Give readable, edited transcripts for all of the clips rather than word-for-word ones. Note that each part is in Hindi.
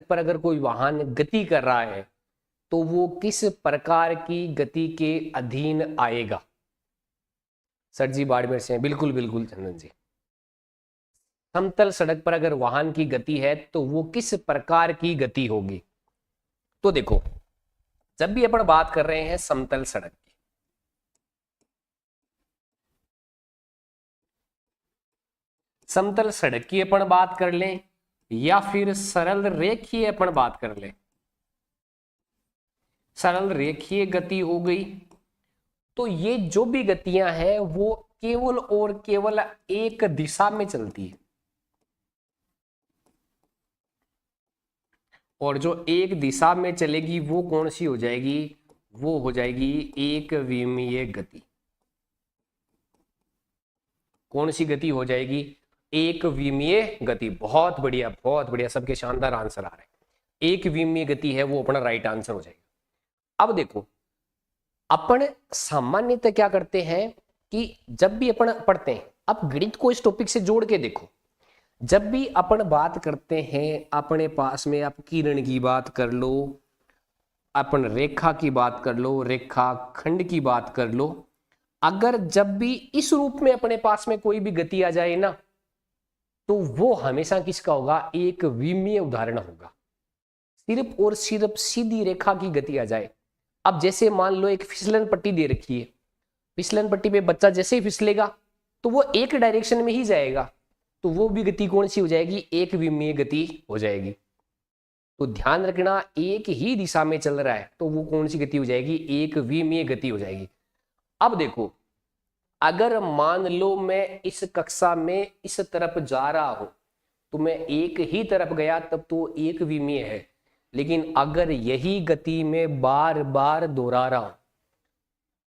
पर अगर कोई वाहन गति कर रहा है तो वो किस प्रकार की गति के अधीन आएगा? सर जी बाड़मेर से हैं। बिल्कुल बिल्कुल चंदन जी। समतल सड़क पर अगर वाहन की गति है तो वो किस प्रकार की गति होगी? तो देखो, जब भी अपन बात कर रहे हैं समतल सड़क की, समतल सड़क की अपन बात कर लें या फिर सरल रेखीय अपन बात कर लें, सरल रेखीय गति हो गई, तो ये जो भी गतियां हैं वो केवल और केवल एक दिशा में चलती है, और जो एक दिशा में चलेगी वो कौन सी हो जाएगी? वो हो जाएगी एक विमीय गति। कौन सी गति हो जाएगी? एक विमीय गति। बहुत बढ़िया, बहुत बढ़िया, सबके शानदार आंसर आ रहे हैं। एक विमीय गति है वो अपना राइट आंसर हो जाएगा। अब देखो, अपन सामान्यतः क्या करते हैं कि जब भी अपन पढ़ते हैं, अब गणित को इस टॉपिक से जोड़ के देखो, जब भी अपन बात करते हैं अपने पास में, आप किरण की बात कर लो, अपन रेखा की बात कर लो, रेखा खंड की बात कर लो, अगर जब भी इस रूप में अपने पास में कोई भी गति आ जाए ना, तो वो हमेशा किसका होगा? एक विमीय उदाहरण होगा। सिर्फ और सिर्फ सीधी रेखा की गति आ जाए। अब जैसे मान लो एक फिसलन पट्टी दे रखी है, फिसलन पट्टी पे बच्चा जैसे ही फिसलेगा तो वो एक डायरेक्शन में ही जाएगा, तो वो भी गति कौन सी हो जाएगी? एक विमीय गति हो जाएगी। तो ध्यान रखना, एक ही दिशा में चल रहा है तो वो कौन सी गति हो जाएगी? एक विमीय गति हो जाएगी। अब देखो, अगर मान लो मैं इस कक्षा में इस तरफ जा रहा हूं तो मैं एक ही तरफ गया तब तो एक विमीय है, लेकिन अगर यही गति में बार बार दोहरा रहा हूं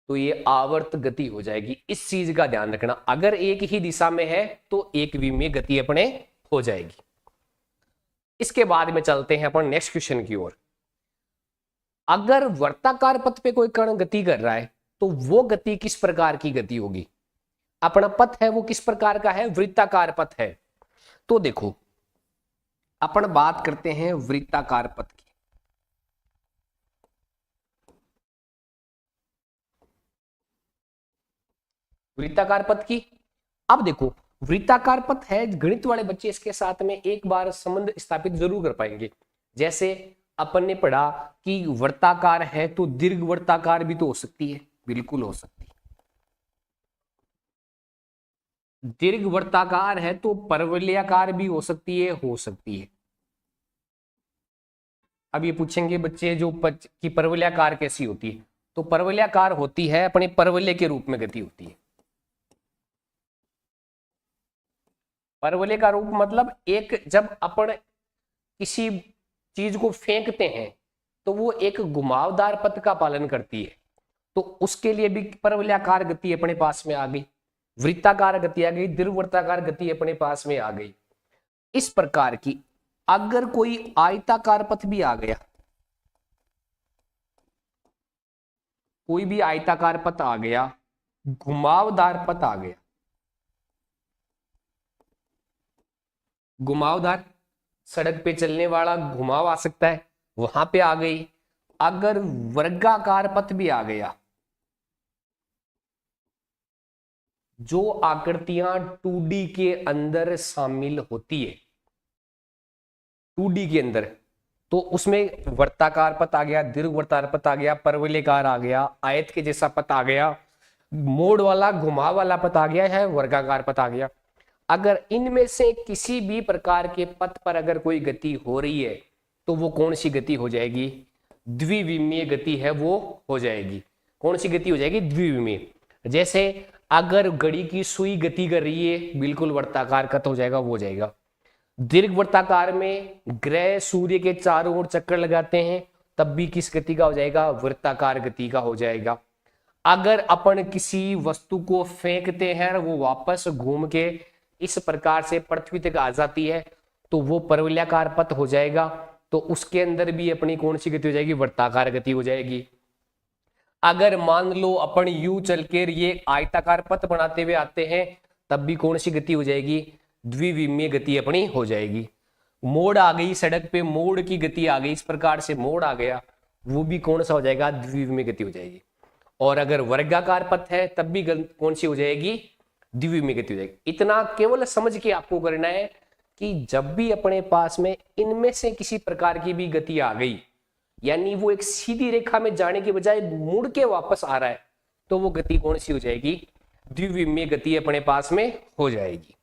तो ये आवर्त गति हो जाएगी। इस चीज का ध्यान रखना, अगर एक ही दिशा में है तो एक विमीय गति अपने हो जाएगी। इसके बाद में चलते हैं अपन नेक्स्ट क्वेश्चन की ओर। अगर वर्ताकार पथ पे कोई कण गति कर रहा है तो वो गति किस प्रकार की गति होगी? अपना पथ है वो किस प्रकार का है? वृत्ताकार पथ है। तो देखो, अपन बात करते हैं वृत्ताकार पथ की। वृत्ताकार पथ की, अब देखो, वृत्ताकार पथ है, गणित वाले बच्चे इसके साथ में एक बार संबंध स्थापित जरूर कर पाएंगे। जैसे अपन ने पढ़ा कि वर्ताकार है तो दीर्घ वर्ताकार भी तो हो सकती है, बिल्कुल हो सकती है। दीर्घ वर्ताकार है तो परवलयाकार भी हो सकती है, हो सकती है। अब ये पूछेंगे बच्चे जो कि परवलयाकार कैसी होती है, तो परवलयाकार होती है अपने परवलय के रूप में गति होती है। परवलय का रूप मतलब एक, जब अपन किसी चीज को फेंकते हैं तो वो एक घुमावदार पथ का पालन करती है, तो उसके लिए भी परवलयाकार गति अपने पास में आ गई, वृत्ताकार गति आ गई, दीर्घवृत्ताकार गति अपने पास में आ गई। इस प्रकार की अगर कोई आयताकार पथ भी आ गया, कोई भी आयताकार पथ आ गया, घुमावदार पथ आ गया, घुमावदार सड़क पे चलने वाला घुमाव आ सकता है, वहां पे आ गई। अगर वर्गाकार पथ भी आ गया, जो आकृतियां 2D के अंदर शामिल होती है, 2D के अंदर, तो उसमें वर्ताकार पथ आ गया, दीर्घवृत्ताकार पथ आ गया, परवलयकार आ गया, आयत के जैसा पथ आ गया, मोड़ वाला घुमाव वाला पथ आ गया है, वर्गाकार पथ आ गया। अगर इनमें से किसी भी प्रकार के पथ पर अगर कोई गति हो रही है तो वो कौन सी गति हो जाएगी? द्विविमीय गति है वो हो जाएगी। कौन सी गति हो जाएगी? द्विविमीय। जैसे अगर घड़ी की सुई गति कर रही है, बिल्कुल वर्ताकार पथ हो जाएगा, वो हो जाएगा। दीर्घ वर्ताकार में ग्रह सूर्य के चारों ओर चक्कर लगाते हैं तब भी किस गति का हो जाएगा? वृत्ताकार गति का हो जाएगा। अगर अपन किसी वस्तु को फेंकते हैं और वो वापस घूम के इस प्रकार से पृथ्वी तक आ जाती है तो वो परवलयाकार पथ हो जाएगा, तो उसके अंदर भी अपनी कौन सी गति हो जाएगी? वृत्ताकार गति हो जाएगी। अगर मान लो अपन यू चल के ये आयताकार पथ बनाते हुए आते हैं तब भी कौन सी गति हो जाएगी? द्विविमीय गति अपनी हो जाएगी। मोड़ आ गई सड़क पे, मोड़ की गति आ गई, इस प्रकार से मोड़ आ गया, वो भी कौन सा हो जाएगा, द्विविमीय गति हो जाएगी। और अगर वर्गाकार पथ है तब भी कौन सी हो जाएगी, द्विविमीय गति हो जाएगी। इतना केवल समझ के आपको करना है कि जब भी अपने पास में इनमें से किसी प्रकार की भी गति आ गई, यानी वो एक सीधी रेखा में जाने के बजाय मुड़ के वापस आ रहा है, तो वो गति कौन सी हो जाएगी, द्विविमीय गति अपने पास में हो जाएगी।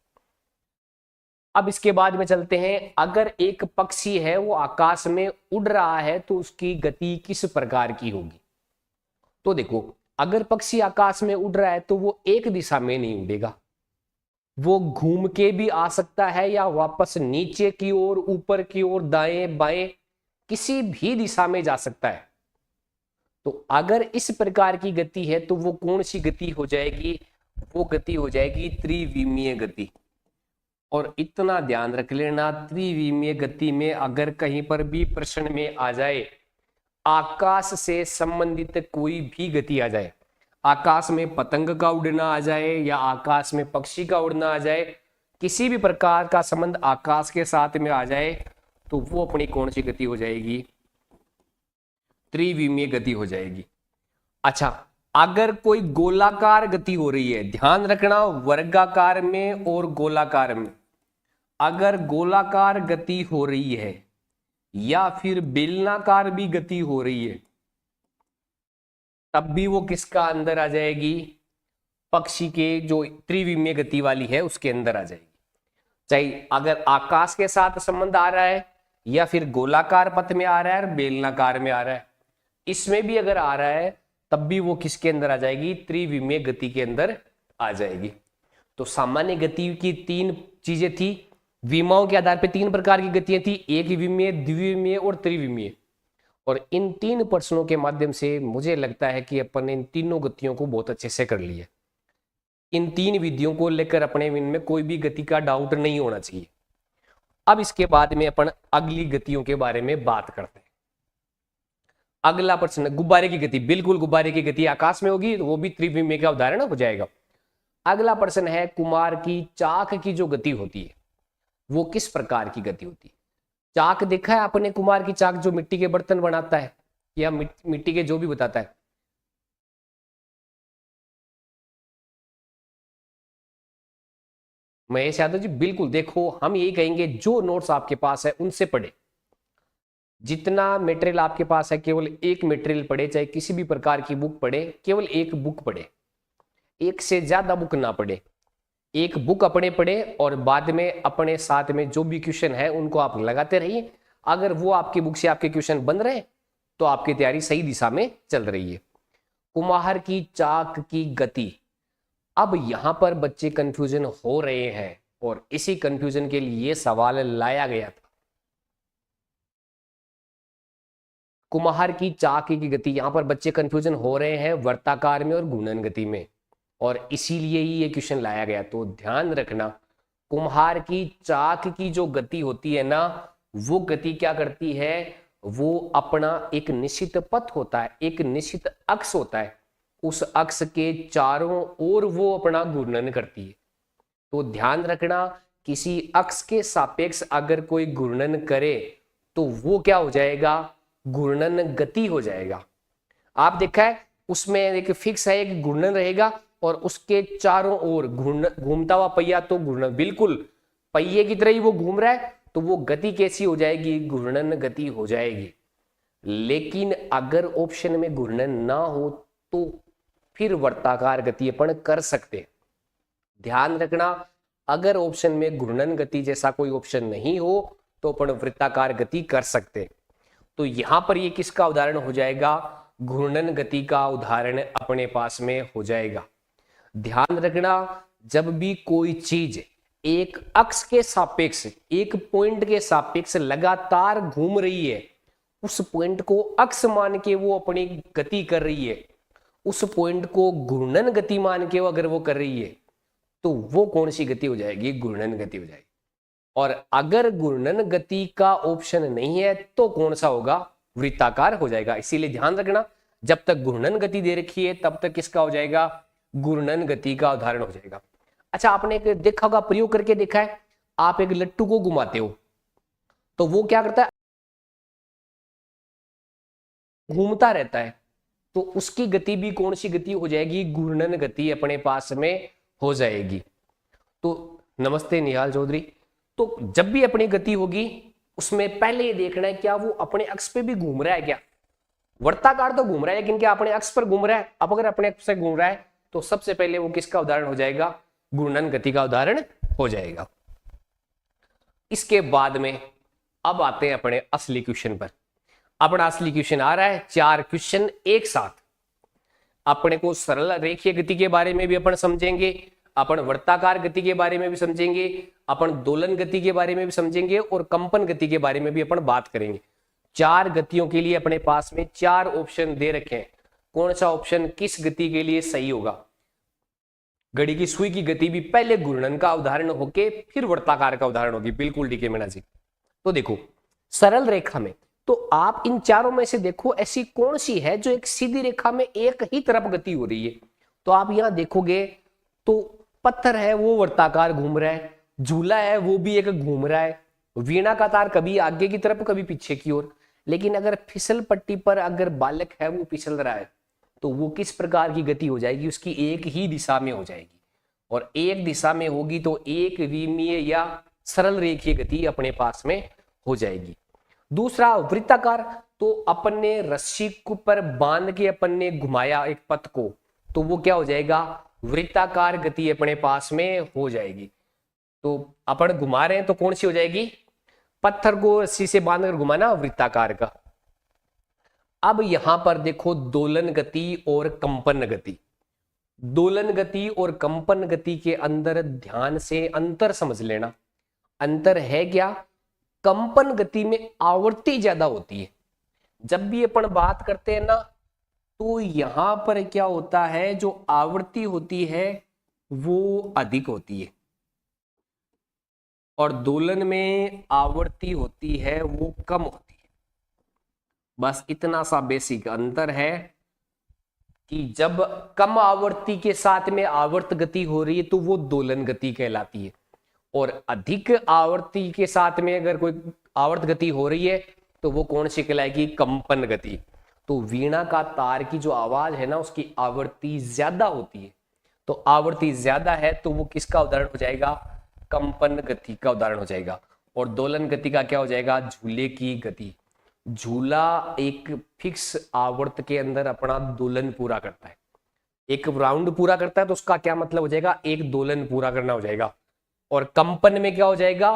अब इसके बाद में चलते हैं, अगर एक पक्षी है वो आकाश में उड़ रहा है तो उसकी गति किस प्रकार की होगी। तो देखो, अगर पक्षी आकाश में उड़ रहा है तो वो एक दिशा में नहीं उड़ेगा, वो घूम के भी आ सकता है या वापस नीचे की ओर, ऊपर की ओर, दाएं बाएं, किसी भी दिशा में जा सकता है। तो अगर इस प्रकार की गति है तो वो कौन सी गति हो जाएगी, वो गति हो जाएगी त्रिविमीय गति। और इतना ध्यान रख लेना, त्रिविमीय गति में अगर कहीं पर भी प्रश्न में आ जाए आकाश से संबंधित कोई भी गति आ जाए, आकाश में पतंग का उड़ना आ जाए या आकाश में पक्षी का उड़ना आ जाए, किसी भी प्रकार का संबंध आकाश के साथ में आ जाए, तो वो अपनी कौन सी गति हो जाएगी, त्रिविमीय गति हो जाएगी। अच्छा, अगर कोई गोलाकार गति हो रही है, ध्यान रखना वर्गाकार में और गोलाकार में, अगर गोलाकार गति हो रही है या फिर बेलनाकार भी गति हो रही है, तब भी वो किसका अंदर आ जाएगी, पक्षी के जो त्रिविमीय गति वाली है उसके अंदर आ जाएगी। चाहे अगर आकाश के साथ संबंध आ रहा है या फिर गोलाकार पथ में आ रहा है और बेलनाकार में आ रहा है, इसमें भी अगर आ रहा है तब भी वो किसके अंदर आ जाएगी, त्रिविमीय गति के अंदर आ जाएगी। तो सामान्य गति की तीन चीजें थी, विमाओं के आधार पर तीन प्रकार की गतियां थी, एक विमीय, द्विविमीय और त्रिविमीय। और इन तीन प्रश्नों के माध्यम से मुझे लगता है कि अपन ने इन तीनों गतियों को बहुत अच्छे से कर लिया। इन तीन विधियों को लेकर अपने मन में कोई भी गति का डाउट नहीं होना चाहिए। अब इसके बाद में अपन अगली गतियों के बारे में बात करते हैं। अगला प्रश्न, गुब्बारे की गति। बिल्कुल गुब्बारे की गति आकाश में होगी तो वो भी त्रिविमीय का उदाहरण हो जाएगा। अगला प्रश्न है, कुम्हार की चाक की जो गति होती है वो किस प्रकार की गति होती है। चाक देखा है आपने, कुम्हार की चाक जो मिट्टी के बर्तन बनाता है या मिट्टी के जो भी बताता है, महेश यादव जी बिल्कुल। देखो, हम यही कहेंगे जो नोट्स आपके पास है उनसे पढ़े, जितना मटेरियल आपके पास है केवल एक मटेरियल पढ़े, चाहे किसी भी प्रकार की बुक पढ़े, केवल एक बुक पढ़े, एक से ज्यादा बुक ना पढ़े। एक बुक अपने पढ़े और बाद में अपने साथ में जो भी क्वेश्चन है उनको आप लगाते रहिए। अगर वो आपकी बुक से आपके क्वेश्चन बन रहे तो आपकी तैयारी सही दिशा में चल रही है। कुम्हार की चाक की गति, अब यहां पर बच्चे कंफ्यूजन हो रहे हैं और इसी कंफ्यूजन के लिए सवाल लाया गया था। कुम्हार की चाक की गति, यहां पर बच्चे कंफ्यूजन हो रहे हैं वर्ताकार में और घूर्णन गति में, और इसीलिए ही ये क्वेश्चन लाया गया। तो ध्यान रखना, कुम्हार की चाक की जो गति होती है ना, वो गति क्या करती है, वो अपना एक निश्चित पथ होता है, एक निश्चित अक्ष होता है, उस अक्ष के चारों ओर वो अपना घूर्णन करती है। तो ध्यान रखना, किसी अक्ष के सापेक्ष अगर कोई घूर्णन करे तो वो क्या हो जाएगा, घूर्णन गति हो जाएगा। आप देखा है उसमें एक फिक्स है, एक घूर्णन रहेगा और उसके चारों ओर घूमता हुआ पहिया, तो घूर्णन बिल्कुल पहिए की तरह ही वो घूम रहा है, तो वो गति कैसी हो जाएगी, घूर्णन गति हो जाएगी। लेकिन अगर ऑप्शन में घूर्णन ना हो तो फिर वर्ताकार गति अपन कर सकते हैं। ध्यान रखना, अगर ऑप्शन में घूर्णन गति जैसा कोई ऑप्शन नहीं हो तो अपन वृत्ताकार गति कर सकते हैं। तो यहां पर ये किसका उदाहरण हो जाएगा, घूर्णन गति का उदाहरण अपने पास में हो जाएगा। ध्यान रखना, जब भी कोई चीज एक अक्ष के सापेक्ष, एक पॉइंट के सापेक्ष लगातार घूम रही है, उस पॉइंट को अक्ष मान के वो अपनी गति कर रही है, उस पॉइंट को घूर्णन गति मान के अगर वो कर रही है तो वो कौन सी गति हो जाएगी, घूर्णन गति हो जाएगी। और अगर घूर्णन गति का ऑप्शन नहीं है तो कौन सा होगा, वृत्ताकार हो जाएगा। इसीलिए ध्यान रखना, जब तक घूर्णन गति दे रखी है तब तक किसका हो जाएगा, घूर्णन गति का उदाहरण हो जाएगा। अच्छा, आपने एक देखा होगा, प्रयोग करके देखा है, आप एक लट्टू को घुमाते हो, तो वो क्या करता है, घूमता रहता है, तो उसकी गति भी कौन सी गति हो जाएगी, घूर्णन गति अपने पास में हो जाएगी। तो नमस्ते निहाल चौधरी। तो जब भी अपनी गति होगी उसमें पहले ये देखना है क्या वो अपने अक्ष पे भी घूम रहा है, क्या वर्ताकार तो घूम रहा है लेकिन क्या अपने अक्ष पर घूम रहा है। अब अगर अपने अक्ष से घूम रहा है तो सबसे पहले वो किसका उदाहरण हो जाएगा, घूर्णन गति का उदाहरण हो जाएगा। इसके बाद में अब आते हैं अपने असली क्वेश्चन पर। अपना असली क्वेश्चन आ रहा है, 4 क्वेश्चन एक साथ। अपने को सरल रेखीय गति के बारे में भी अपन समझेंगे, अपन वर्ताकार गति के बारे में भी समझेंगे, अपन दोलन गति के बारे में भी समझेंगे और कंपन गति के बारे में भी अपन बात करेंगे। 4 गतियों के लिए अपने पास में 4 ऑप्शन दे रखे हैं, कौन सा ऑप्शन किस गति के लिए सही होगा। घड़ी की सुई की गति भी पहले घूर्णन का उदाहरण होके फिर वर्ताकार का उदाहरण होगी, बिल्कुल डीके मीणा जी। तो देखो सरल रेखा में तो आप इन चारों में से देखो ऐसी कौन सी है जो एक सीधी रेखा में एक ही तरफ गति हो रही है। तो आप यहां देखोगे तो पत्थर है वो वर्ताकार घूम रहा है, झूला है वो भी एक घूम रहा है, वीणा का तार कभी आगे की तरफ कभी पीछे की ओर। लेकिन अगर फिसल पट्टी पर अगर बालक है वो फिसल रहा है तो वो किस प्रकार की गति हो जाएगी, उसकी एक ही दिशा में हो जाएगी। और एक दिशा में होगी तो एक विमीय या सरल रेखीय गति अपने पास में हो जाएगी। दूसरा वृत्ताकार, तो अपन ने रस्सी पर बांध के अपन ने घुमाया एक पथ को, तो वो क्या हो जाएगा, वृत्ताकार गति अपने पास में हो जाएगी। तो अपन घुमा रहे हैं तो कौन सी हो जाएगी, पत्थर को रस्सी से बांधकर घुमाना, वृत्ताकार का। अब यहां पर देखो दोलन गति और कंपन गति। दोलन गति और कंपन गति के अंदर ध्यान से अंतर समझ लेना। अंतर है क्या, कंपन गति में आवृत्ति ज्यादा होती है। जब भी अपन बात करते हैं ना तो यहां पर क्या होता है, जो आवृत्ति होती है वो अधिक होती है और दोलन में आवृत्ति होती है वो कम होती है। बस इतना सा बेसिक अंतर है कि जब कम आवृत्ति के साथ में आवर्त गति हो रही है तो वो दोलन गति कहलाती है, और अधिक आवृत्ति के साथ में अगर कोई आवर्त गति हो रही है तो वो कौन सी कहलाएगी, कंपन गति। तो वीणा का तार की जो आवाज है ना उसकी आवृत्ति ज्यादा होती है, तो आवृत्ति ज्यादा है तो वो किसका उदाहरण हो जाएगा, कंपन गति का उदाहरण हो जाएगा। और दोलन गति का क्या हो जाएगा, झूले की गति। झूला एक फिक्स आवर्त के अंदर अपना दोलन पूरा करता है, एक राउंड पूरा करता है, तो उसका क्या मतलब हो जाएगा, एक दोलन पूरा करना हो जाएगा। और कंपन में क्या हो जाएगा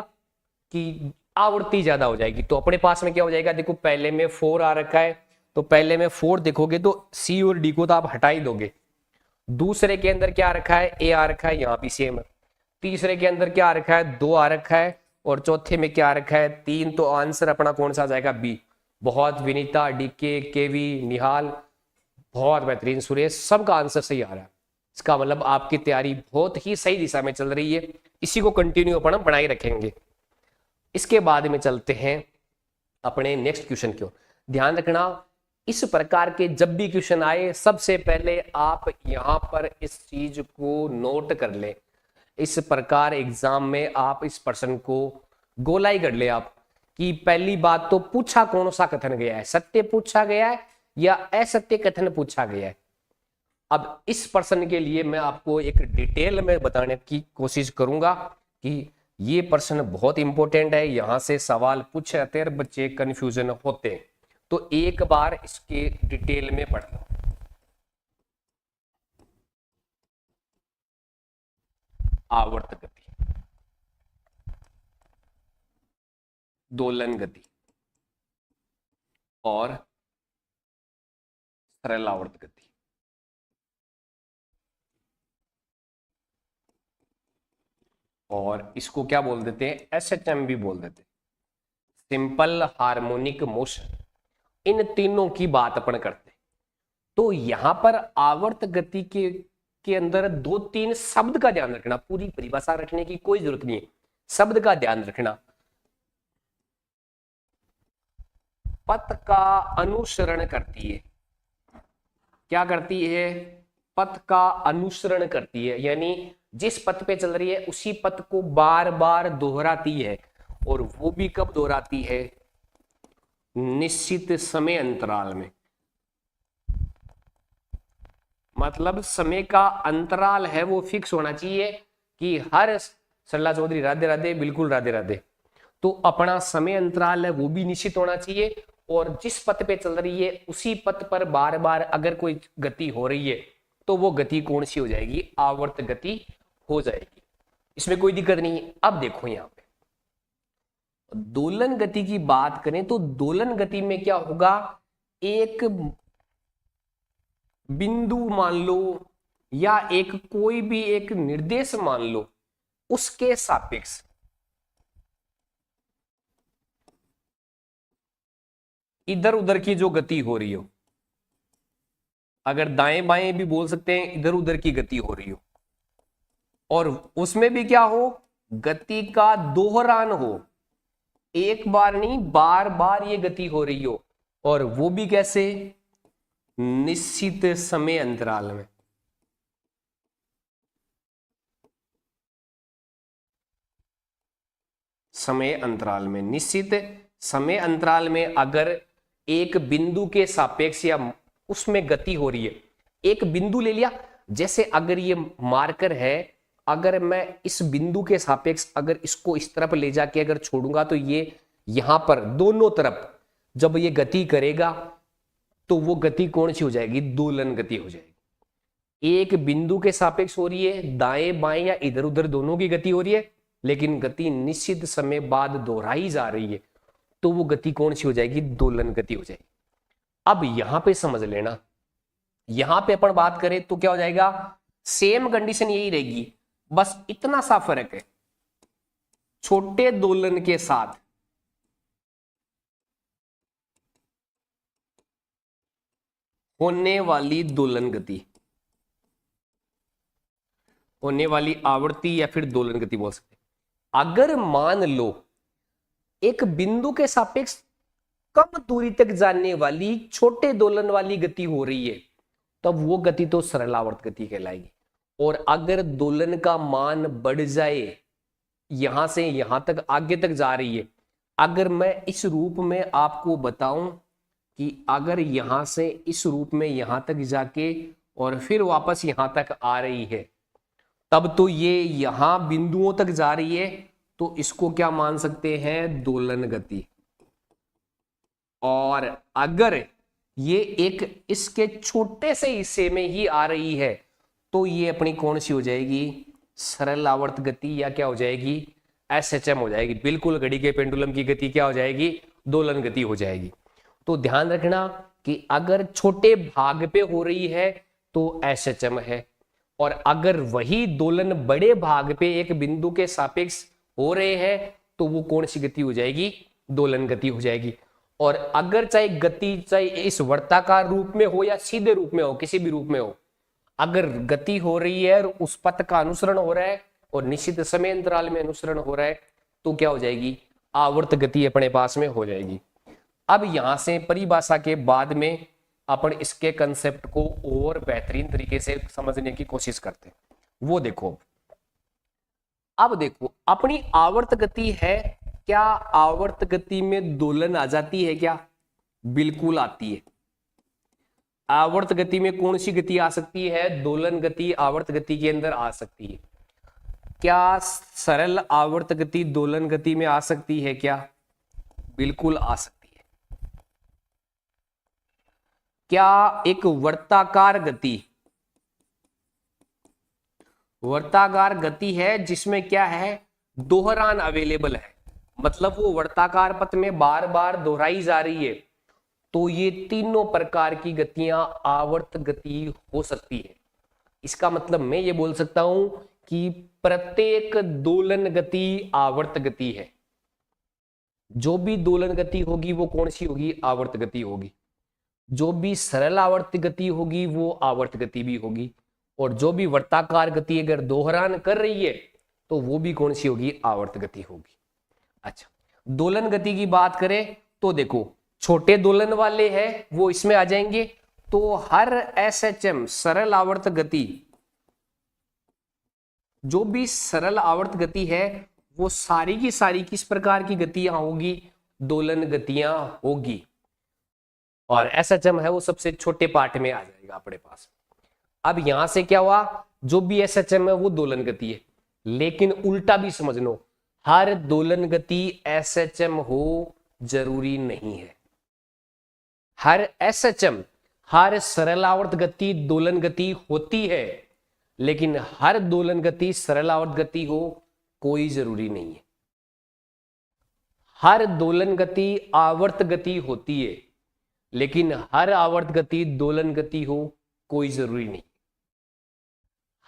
कि आवृत्ति ज्यादा हो जाएगी। तो अपने पास में क्या हो जाएगा, देखो पहले में 4 आ रखा है, तो पहले में 4 देखोगे तो सी और डी को तो आप हटा ही दोगे। दूसरे के अंदर क्या आ रखा है, ए आ रखा है, यहाँ भी सेम है। तीसरे के अंदर क्या आ रखा है, 2 आ रखा है, और चौथे में क्या आ रखा है, 3। तो आंसर अपना कौन सा आ जाएगा, बी। बहुत विनीता, डीके, केवी, निहाल, बहुत बेहतरीन, सुरेश, सबका आंसर सही आ रहा है। इसका मतलब आपकी तैयारी बहुत ही सही दिशा में चल रही है। इसी को कंटिन्यू अपन बनाए रखेंगे। इसके बाद में चलते हैं अपने नेक्स्ट क्वेश्चन की ओर। ध्यान रखना इस प्रकार के जब भी क्वेश्चन आए सबसे पहले आप यहां पर इस चीज को नोट कर ले। इस प्रकार एग्जाम में आप इस प्रश्न को गोलाई कर ले आप कि पहली बात तो पूछा कौन सा कथन गया है, सत्य पूछा गया है या असत्य कथन पूछा गया है। अब इस प्रश्न के लिए मैं आपको एक डिटेल में बताने की कोशिश करूंगा कि ये प्रश्न बहुत इंपॉर्टेंट है, यहां से सवाल पूछे जाते हैं, बच्चे कंफ्यूजन होते हैं। तो एक बार इसके डिटेल में पढ़ लो। आवर्त गति, दोलन गति और सरल आवर्त गति। और इसको क्या बोल देते हैं, एसएचएम भी बोल देते हैं, सिंपल हार्मोनिक मोशन। इन तीनों की बात अपन करते हैं। तो यहां पर आवर्त गति के अंदर 2-3 शब्द का ध्यान रखना, पूरी परिभाषा रखने की कोई जरूरत नहीं है, शब्द का ध्यान रखना। पथ का अनुसरण करती है, क्या करती है, पथ का अनुसरण करती है, यानी जिस पथ पे चल रही है उसी पथ को बार बार दोहराती है। और वो भी कब दोहराती है? निश्चित समय अंतराल में। मतलब समय का अंतराल है वो फिक्स होना चाहिए कि हर, सरला चौधरी राधे राधे, बिल्कुल राधे राधे। तो अपना समय अंतराल है वो भी निश्चित होना चाहिए, और जिस पथ पे चल रही है उसी पथ पर बार बार अगर कोई गति हो रही है तो वो गति कौन सी हो जाएगी? आवर्त गति हो जाएगी। इसमें कोई दिक्कत नहीं है। अब देखो यहां पे दोलन गति की बात करें तो दोलन गति में क्या होगा? एक बिंदु मान लो या एक कोई भी एक निर्देश मान लो, उसके सापेक्ष इधर उधर की जो गति हो रही हो, अगर दाएं बाएं भी बोल सकते हैं, इधर उधर की गति हो रही हो, और उसमें भी क्या हो? गति का दोहरान हो, एक बार नहीं बार बार ये गति हो रही हो, और वो भी कैसे? निश्चित समय अंतराल में। समय अंतराल में, निश्चित समय अंतराल में अगर एक बिंदु के सापेक्ष या उसमें गति हो रही है, एक बिंदु ले लिया, जैसे अगर ये मार्कर है, अगर मैं इस बिंदु के सापेक्ष अगर इसको इस तरफ ले जाके अगर छोड़ूंगा तो ये यहां पर दोनों तरफ जब ये गति करेगा तो वो गति कौन सी हो जाएगी? दोलन गति हो जाएगी। एक बिंदु के सापेक्ष हो रही है, दाएं बाएं या इधर उधर दोनों की गति हो रही है, लेकिन गति निश्चित समय बाद दोहराई जा रही है, तो वो गति कौन सी हो जाएगी? दोलन गति हो जाएगी। अब यहां पे समझ लेना, यहां पे अपन बात करें तो क्या हो जाएगा? सेम कंडीशन यही रहेगी, बस इतना सा फर्क है, छोटे दोलन के साथ होने वाली दोलन गति, होने वाली आवृत्ति या फिर दोलन गति बोल सकते हैं। अगर मान लो एक बिंदु के सापेक्ष कम दूरी तक जाने वाली छोटे दोलन वाली गति हो रही है, तब वो गति तो सरल आवर्त गति कहलाएगी। और अगर दोलन का मान बढ़ जाए, यहां से यहां तक आगे तक जा रही है, अगर मैं इस रूप में आपको बताऊं कि अगर यहां से इस रूप में यहां तक जाके और फिर वापस यहां तक आ रही है, तब तो ये यहां बिंदुओं तक जा रही है, तो इसको क्या मान सकते हैं? दोलन गति। और अगर ये एक इसके छोटे से हिस्से में ही आ रही है तो ये अपनी कौन सी हो जाएगी? सरल आवर्त गति, या क्या हो जाएगी? एसएचएम हो जाएगी। बिल्कुल घड़ी के पेंडुलम की गति क्या हो जाएगी? दोलन गति हो जाएगी। तो ध्यान रखना कि अगर छोटे भाग पे हो रही है तो एसएचएम है, और अगर वही दोलन बड़े भाग पे एक बिंदु के सापेक्ष हो रहे हैं तो वो कौन सी गति हो जाएगी? दोलन गति हो जाएगी। और अगर चाहे गति चाहे इस वर्ताकार रूप में हो या सीधे रूप में हो, किसी भी रूप में हो, अगर गति हो रही है और उस पथ का अनुसरण हो रहा है और निश्चित समय अंतराल में अनुसरण हो रहा है, तो क्या हो जाएगी? आवर्त गति अपने पास में हो जाएगी। अब यहां से परिभाषा के बाद में अपन इसके कंसेप्ट को और बेहतरीन तरीके से समझने की कोशिश करते हैं। वो देखो, अब देखो अपनी आवर्त गति है, क्या आवर्त गति में दोलन आ जाती है क्या? बिल्कुल आती है। आवर्त गति में कौन सी गति आ सकती है? दोलन गति आवर्त गति के अंदर आ सकती है। क्या सरल आवर्त गति दोलन गति में आ सकती है क्या? बिल्कुल आ सकती है। क्या एक वर्ताकार गति, वर्ताकार गति है जिसमें क्या है? दोहरान अवेलेबल है, मतलब वो वर्ताकार पथ में बार बार दोहराई जा रही है, तो ये तीनों प्रकार की गतियां आवर्त गति हो सकती है। इसका मतलब मैं ये बोल सकता हूं कि प्रत्येक दोलन गति आवर्त गति है। जो भी दोलन गति होगी वो कौन सी होगी? आवर्त गति होगी। जो भी सरल आवर्त गति होगी वो आवर्त गति भी होगी, और जो भी वर्ताकार गति अगर दोहरान कर रही है तो वो भी कौन सी होगी? आवर्त गति होगी। अच्छा, दोलन गति की बात करें तो देखो, छोटे दोलन वाले हैं वो इसमें आ जाएंगे, तो हर एसएचएम सरल आवर्त गति, जो भी सरल आवर्त गति है वो सारी की सारी किस प्रकार की गतियां होगी, दोलन गतियां होगी। और एसएचएम है वो सबसे छोटे पार्ट में आ जाएगा अपने पास। अब यहां से क्या हुआ, जो भी एसएचएम है वो दोलन गति है, लेकिन उल्टा भी समझ लो, हर दोलन गति एसएचएम हो जरूरी नहीं है। हर एसएचएम, हर सरलावर्त गति दोलन गति होती है, लेकिन हर दोलन गति सरलावर्त गति हो कोई जरूरी नहीं है। हर दोलन गति आवर्त गति होती है, लेकिन हर आवर्त गति दोलन गति हो कोई जरूरी नहीं।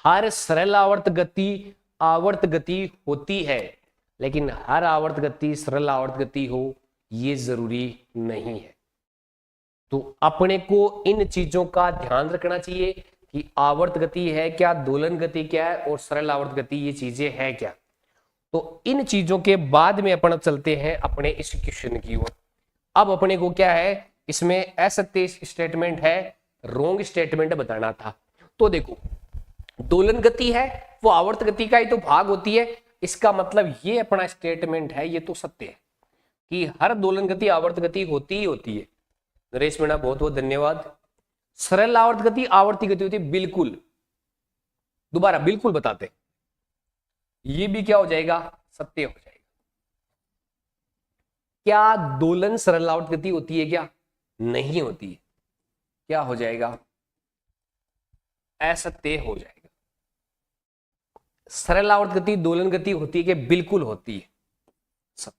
हर सरल आवर्त गति आवर्त गति होती है, लेकिन हर आवर्त गति सरल आवर्त गति हो ये जरूरी नहीं है। तो अपने को इन चीजों का ध्यान रखना चाहिए कि आवर्त गति है क्या, दोलन गति क्या है, और सरल आवर्त गति ये चीजें है क्या। तो इन चीजों के बाद में अपन चलते हैं अपने इस क्वेश्चन की ओर। अब अपने को क्या है, इसमें असत्य स्टेटमेंट है, रोंग स्टेटमेंट बताना था। तो देखो, दोलन गति है वो आवर्त गति का ही तो भाग होती है, इसका मतलब ये अपना स्टेटमेंट है ये तो सत्य है कि हर दोलन गति आवर्त गति होती ही होती है। नरेश मीणा बहुत बहुत धन्यवाद। सरल आवर्त गति आवर्ती गति होती है, बिल्कुल, दोबारा बिल्कुल बताते, ये भी क्या हो जाएगा, सत्य हो जाएगा। क्या दोलन सरल आवर्त गति होती है क्या, नहीं होती है, क्या हो जाएगा, असत्य हो जाएगा। सरल आवर्त गति दोलन गति होती है कि बिल्कुल होती है, सत्य।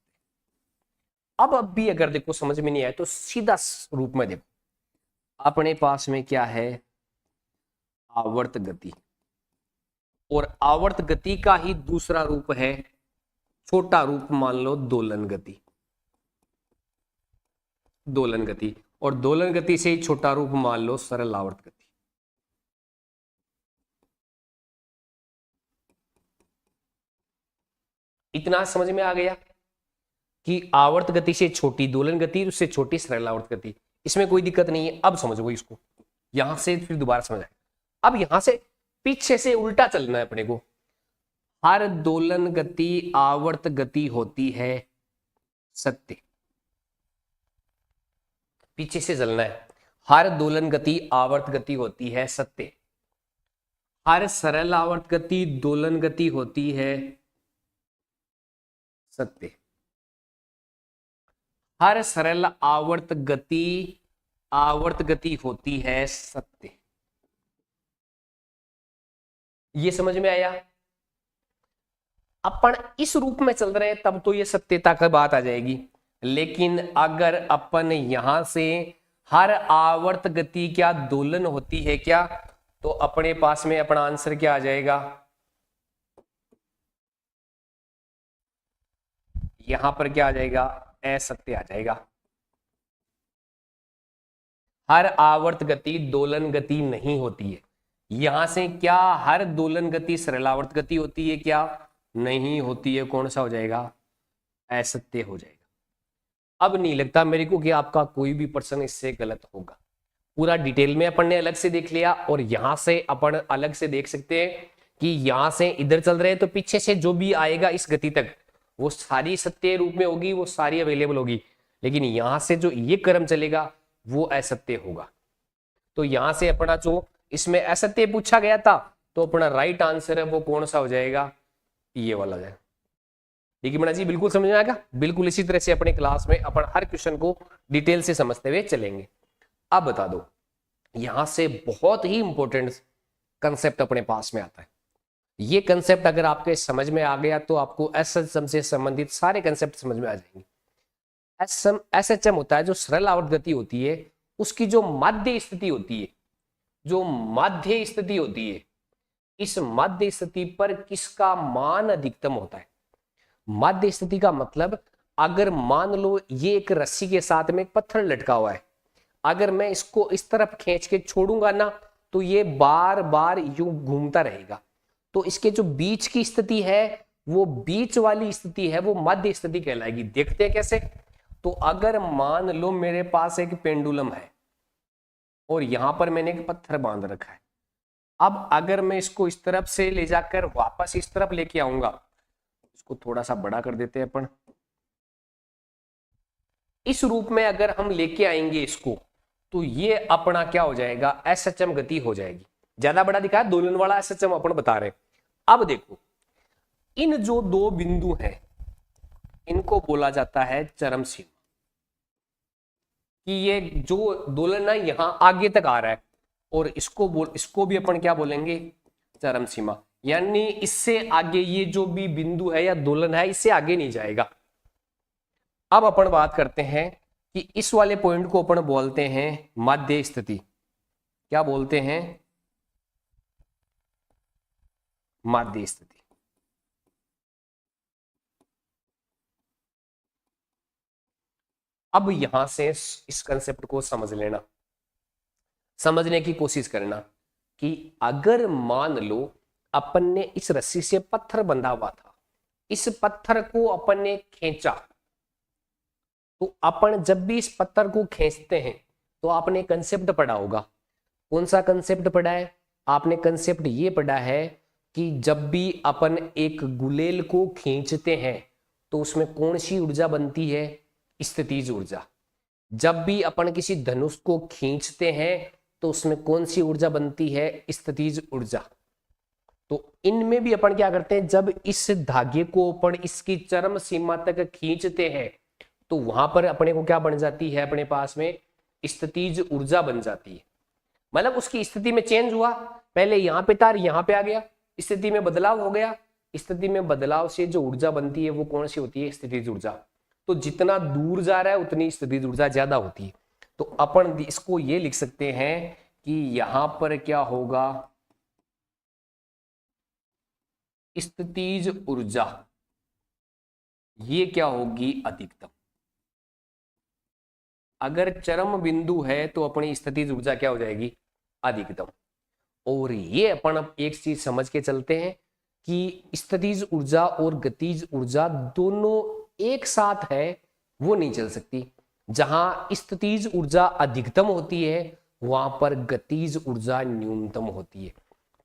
अब भी अगर देखो समझ में नहीं आए तो सीधा रूप में देखो, अपने पास में क्या है, आवर्त गति, और आवर्त गति का ही दूसरा रूप है, छोटा रूप मान लो दोलन गति। दोलन गति, और दोलन गति से ही छोटा रूप मान लो सरल आवर्त गति। इतना समझ में आ गया कि आवर्त गति से छोटी दोलन गति, उससे छोटी सरल आवर्त गति, इसमें कोई दिक्कत नहीं है। अब समझो इसको, यहां से फिर दोबारा समझ आए। अब यहां से पीछे से उल्टा चलना है अपने को। हर दोलन गति आवर्त गति होती है, सत्य। पीछे से चलना है, हर दोलन गति आवर्त गति होती है, सत्य। हर सरल आवर्त गति दोलन गति होती है, सत्य। हर सरल आवर्त गति होती है, सत्य। ये समझ में आया। अपन इस रूप में चल रहे हैं तब तो ये सत्यता की बात आ जाएगी, लेकिन अगर अपन यहां से हर आवर्त गति क्या दोलन होती है क्या, तो अपने पास में अपना आंसर क्या आ जाएगा, यहां पर क्या आ जाएगा, असत्य आ जाएगा। हर आवर्त गति दोलन गति नहीं होती है। यहां से क्या हर दोलन गति सरलावर्त गति होती है क्या, नहीं होती है, कौन सा हो जाएगा, असत्य हो जाएगा। अब नहीं लगता मेरे को कि आपका कोई भी प्रश्न इससे गलत होगा। पूरा डिटेल में अपन ने अलग से देख लिया, और यहां से अपन अलग से देख सकते हैं कि यहां से इधर चल रहे हैं तो पीछे से जो भी आएगा इस गति तक वो सारी सत्य रूप में होगी, वो सारी अवेलेबल होगी, लेकिन यहां से जो ये क्रम चलेगा वो असत्य होगा। तो यहां से अपना जो इसमें असत्य पूछा गया था, तो अपना राइट आंसर है वो कौन सा हो जाएगा, ये वाला जाए। ठीक है जी, बिल्कुल समझ में आएगा। बिल्कुल इसी तरह से अपने क्लास में अपन हर क्वेश्चन को डिटेल से समझते हुए चलेंगे। अब बता दो, यहां से बहुत ही इंपॉर्टेंट कंसेप्ट अपने पास में आता है। ये कंसेप्ट अगर आपके समझ में आ गया तो आपको एसएचएम से संबंधित सारे कंसेप्ट समझ में आ जाएंगे। एसएचएम होता है जो सरल आवर्त गति होती है, उसकी जो माध्य स्थिति होती है, जो माध्य स्थिति होती है, इस माध्य स्थिति पर किसका मान अधिकतम होता है। माध्य स्थिति का मतलब, अगर मान लो ये एक रस्सी के साथ में एक पत्थर लटका हुआ है, अगर मैं इसको इस तरफ खींच के छोड़ूंगा ना तो ये बार बार यूं घूमता रहेगा। तो इसके जो बीच की स्थिति है, वो बीच वाली स्थिति है, वो मध्य स्थिति कहलाएगी। देखते हैं कैसे। तो अगर मान लो मेरे पास एक पेंडुलम है और यहां पर मैंने एक पत्थर बांध रखा है, अब अगर मैं इसको इस तरफ से ले जाकर वापस इस तरफ लेके आऊंगा इसको थोड़ा सा बड़ा कर देते हैं अपन। इस रूप में अगर हम लेके आएंगे इसको, तो ये अपना क्या हो जाएगा, एसएचएम गति हो जाएगी। ज्यादा बड़ा दिखा है, दोलन वाला एसएचएम अपन बता रहे हैं। अब देखो, इन जो दो बिंदु हैं इनको बोला जाता है चरम सीमा, कि ये जो दोलन है यहां आगे तक आ रहा है, और इसको भी अपन क्या बोलेंगे, चरम सीमा। यानी इससे आगे ये जो भी बिंदु है या दोलन है, इससे आगे नहीं जाएगा। अब अपन बात करते हैं कि इस वाले पॉइंट को अपन बोलते हैं माध्य स्थिति। क्या बोलते हैं, माध्य स्थिति। अब यहां से इस कंसेप्ट को समझ लेना, समझने की कोशिश करना कि अगर मान लो अपन ने इस रस्सी से पत्थर बंधा हुआ था, इस पत्थर को अपन ने खींचा, तो अपन जब भी इस पत्थर को खींचते हैं तो आपने कंसेप्ट पढ़ा होगा। कौन सा कंसेप्ट पढ़ा है आपने? कंसेप्ट ये पढ़ा है कि जब भी अपन एक गुलेल को खींचते हैं तो उसमें कौन सी ऊर्जा बनती है, स्थितिज ऊर्जा। जब भी अपन किसी धनुष को खींचते हैं तो उसमें कौन सी ऊर्जा बनती है, स्थितिज ऊर्जा। तो इनमें भी अपन क्या करते हैं, जब इस धागे को अपन इसकी चरम सीमा तक खींचते हैं तो वहां पर अपने को क्या बन जाती है, अपने पास में स्थितिज ऊर्जा बन जाती है। मतलब उसकी स्थिति में चेंज हुआ, पहले यहां पे था यहां पे आ गया, स्थिति में बदलाव हो गया। स्थिति में बदलाव से जो ऊर्जा बनती है वो कौन सी होती है, स्थितिज ऊर्जा। तो जितना दूर जा रहा है उतनी स्थितिज ऊर्जा ज्यादा होती है। तो अपन इसको ये लिख सकते हैं कि यहां पर क्या होगा, स्थितिज ऊर्जा ये क्या होगी, अधिकतम। अगर चरम बिंदु है तो अपनी स्थितिज ऊर्जा क्या हो जाएगी, अधिकतम। और ये अपन अब एक चीज समझ के चलते हैं कि स्थितिज ऊर्जा और गतिज ऊर्जा दोनों एक साथ है, वो नहीं चल सकती। जहां स्थितिज ऊर्जा अधिकतम होती है वहां पर गतिज ऊर्जा न्यूनतम होती है।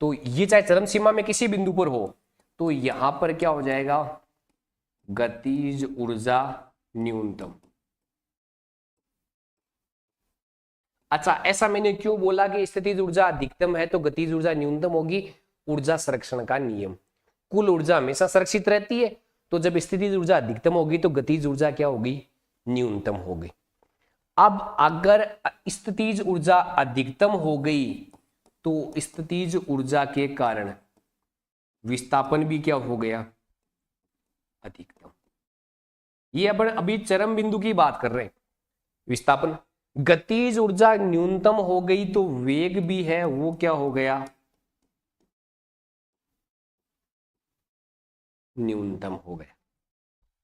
तो ये चाहे चरम सीमा में किसी बिंदु पर हो, तो यहां पर क्या हो जाएगा, गतिज ऊर्जा न्यूनतम। अच्छा, ऐसा मैंने क्यों बोला कि स्थितिज ऊर्जा अधिकतम है तो गतिज ऊर्जा न्यूनतम होगी? ऊर्जा संरक्षण का नियम, कुल ऊर्जा हमेशा संरक्षित रहती है, तो जब स्थितिज ऊर्जा अधिकतम होगी तो गतिज ऊर्जा क्या होगी, न्यूनतम होगी। अब अगर स्थितिज ऊर्जा अधिकतम हो गई तो स्थितिज ऊर्जा के कारण विस्थापन भी क्या हो गया, अधिकतम। ये अपन अभी चरम बिंदु की बात कर रहे हैं, विस्थापन। गतिज ऊर्जा न्यूनतम हो गई तो वेग भी है वो क्या हो गया, न्यूनतम हो गया।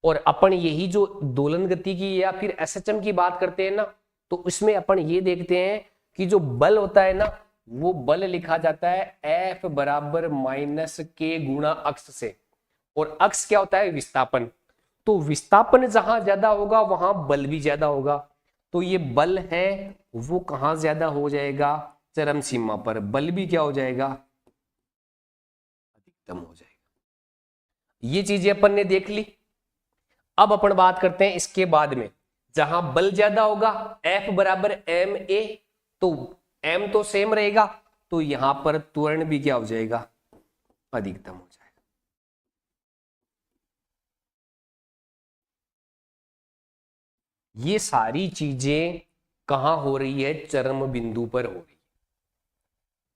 और अपन यही जो दोलन गति की या फिर एसएचएम की बात करते हैं ना, तो उसमें अपन ये देखते हैं कि जो बल होता है ना, वो बल लिखा जाता है F बराबर माइनस के गुणा अक्ष से, और अक्ष क्या होता है, विस्थापन। तो विस्थापन जहां ज्यादा होगा वहां बल भी ज्यादा होगा। तो ये बल है वो कहां ज्यादा हो जाएगा, चरम सीमा पर बल भी क्या हो जाएगा, अधिकतम हो जाएगा। ये चीजें अपन ने देख ली। अब अपन बात करते हैं इसके बाद में, जहां बल ज्यादा होगा F बराबर एम ए, तो m तो सेम रहेगा, तो यहां पर त्वरण भी क्या हो जाएगा, अधिकतम हो जाएगा। ये सारी चीजें कहां हो रही है, चरम बिंदु पर हो रही है।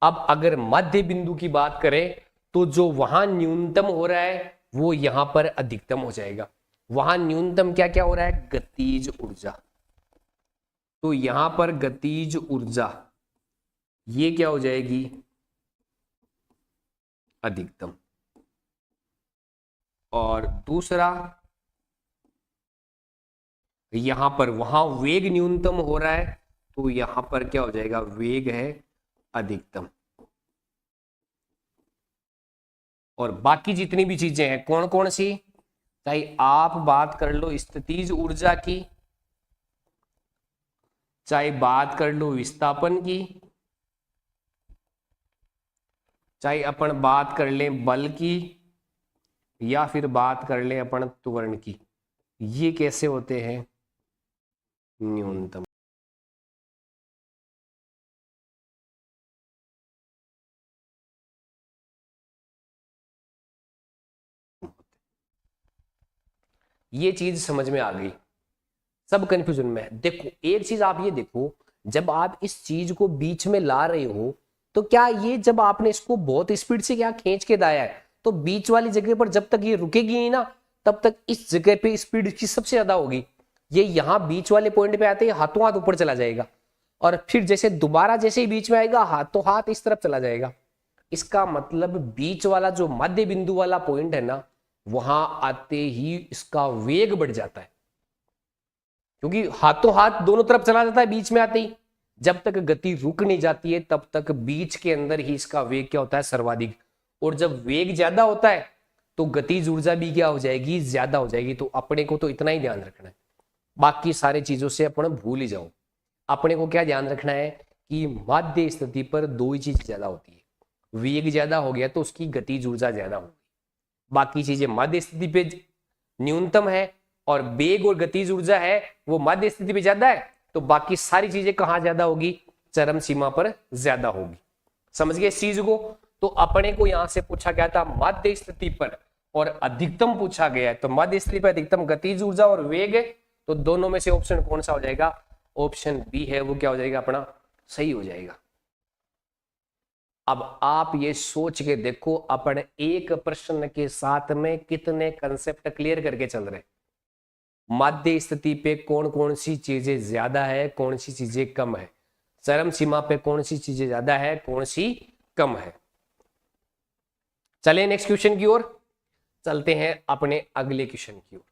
अब अगर मध्य बिंदु की बात करें तो जो वहां न्यूनतम हो रहा है वो यहां पर अधिकतम हो जाएगा। वहां न्यूनतम क्या क्या हो रहा है, गतिज ऊर्जा। तो यहां पर गतिज ऊर्जा ये क्या हो जाएगी, अधिकतम। और दूसरा, यहां पर वहां वेग न्यूनतम हो रहा है तो यहां पर क्या हो जाएगा, वेग है अधिकतम। और बाकी जितनी भी चीजें हैं कौन कौन सी, चाहे आप बात कर लो स्थितिज ऊर्जा की, चाहे बात कर लो विस्थापन की, चाहे अपन बात कर लें बल की, या फिर बात कर ले अपन त्वरण की, ये कैसे होते हैं? न्यूनतम। ये चीज समझ में आ गई? सब कंफ्यूजन में है। देखो एक चीज आप ये देखो, जब आप इस चीज को बीच में ला रहे हो तो क्या ये जब आपने इसको बहुत स्पीड से क्या खींच के लाया है तो बीच वाली जगह पर जब तक ये रुकेगी नहीं ना तब तक इस जगह पे स्पीड इसकी सबसे ज्यादा होगी। ये यहां बीच वाले पॉइंट पे आते ही हाथों हाथ ऊपर चला जाएगा और फिर जैसे दोबारा जैसे ही बीच में आएगा हाथों हाथ इस तरफ चला जाएगा। इसका मतलब बीच वाला जो मध्य बिंदु वाला पॉइंट है ना वहां आते ही इसका वेग बढ़ जाता है, क्योंकि हाथों हाथ दोनों तरफ चला जाता है बीच में आते ही। जब तक गति रुक नहीं जाती है तब तक बीच के अंदर ही इसका वेग क्या होता है? सर्वाधिक। और जब वेग ज्यादा होता है तो गतिज ऊर्जा भी क्या हो जाएगी? ज्यादा हो जाएगी। तो अपने को तो इतना ही ध्यान रखना है, बाकी सारी चीजों से अपन भूल ही जाओ। अपने को क्या ध्यान रखना है कि माध्य स्थिति पर दो ही चीज ज्यादा होती है, वेग ज्यादा हो गया तो उसकी गतिज ऊर्जा ज्यादा होगी। बाकी चीजें मध्य स्थिति पे न्यूनतम है और वेग और गतिज ऊर्जा है वो मध्य स्थिति पे ज्यादा है, तो बाकी सारी चीजें कहां ज्यादा होगी? चरम सीमा पर ज्यादा होगी। समझ गए इस चीज को? तो अपने को यहां से पूछा गया था मध्य स्थिति पर और अधिकतम पूछा गया है, तो मध्य स्थिति पर अधिकतम गतिज ऊर्जा और वेग है, तो दोनों में से ऑप्शन कौन सा हो जाएगा? ऑप्शन बी है वो क्या हो जाएगा अपना? सही हो जाएगा। अब आप ये सोच के देखो अपन एक प्रश्न के साथ में कितने कंसेप्ट क्लियर करके चल रहे हैं। मध्य स्थिति पे कौन कौन सी चीजें ज्यादा है, कौन सी चीजें कम है, चरम सीमा पे कौन सी चीजें ज्यादा है, कौन सी कम है। चलिए नेक्स्ट क्वेश्चन की ओर चलते हैं, अपने अगले क्वेश्चन की ओर।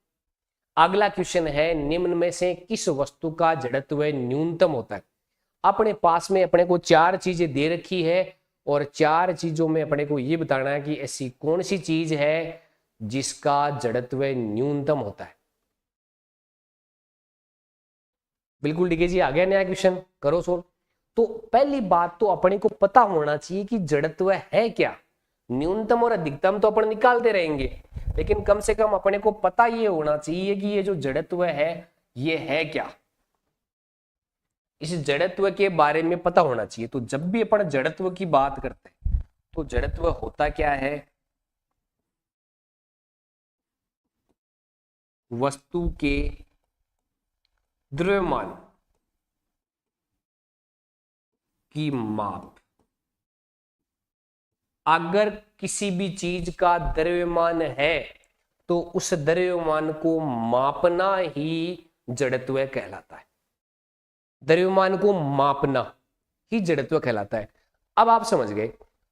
अगला क्वेश्चन है निम्न में से किस वस्तु का जड़त्व न्यूनतम होता है? अपने पास में अपने को चार चीजें दे रखी है और चार चीजों में अपने को ये बताना है कि ऐसी कौन सी चीज है जिसका जड़त्व न्यूनतम होता है। बिल्कुल ठीक है जी, आ गया नया क्वेश्चन, करो सोल्व। तो पहली बात तो अपने को पता होना चाहिए कि जड़त्व है क्या। न्यूनतम और अधिकतम तो अपन निकालते रहेंगे, लेकिन कम से कम अपने को पता ये होना चाहिए कि ये जो जड़त्व है ये है क्या। इस जड़त्व के बारे में पता होना चाहिए। तो जब भी अपन जड़त्व की बात करते हैं तो जड़त्व होता क्या है? वस्तु के द्रव्यमान की माप। अगर किसी भी चीज का द्रव्यमान है तो उस द्रव्यमान को मापना ही जड़त्व कहलाता है। द्रव्यमान को मापना ही जड़त्व कहलाता है। अब आप समझ गए,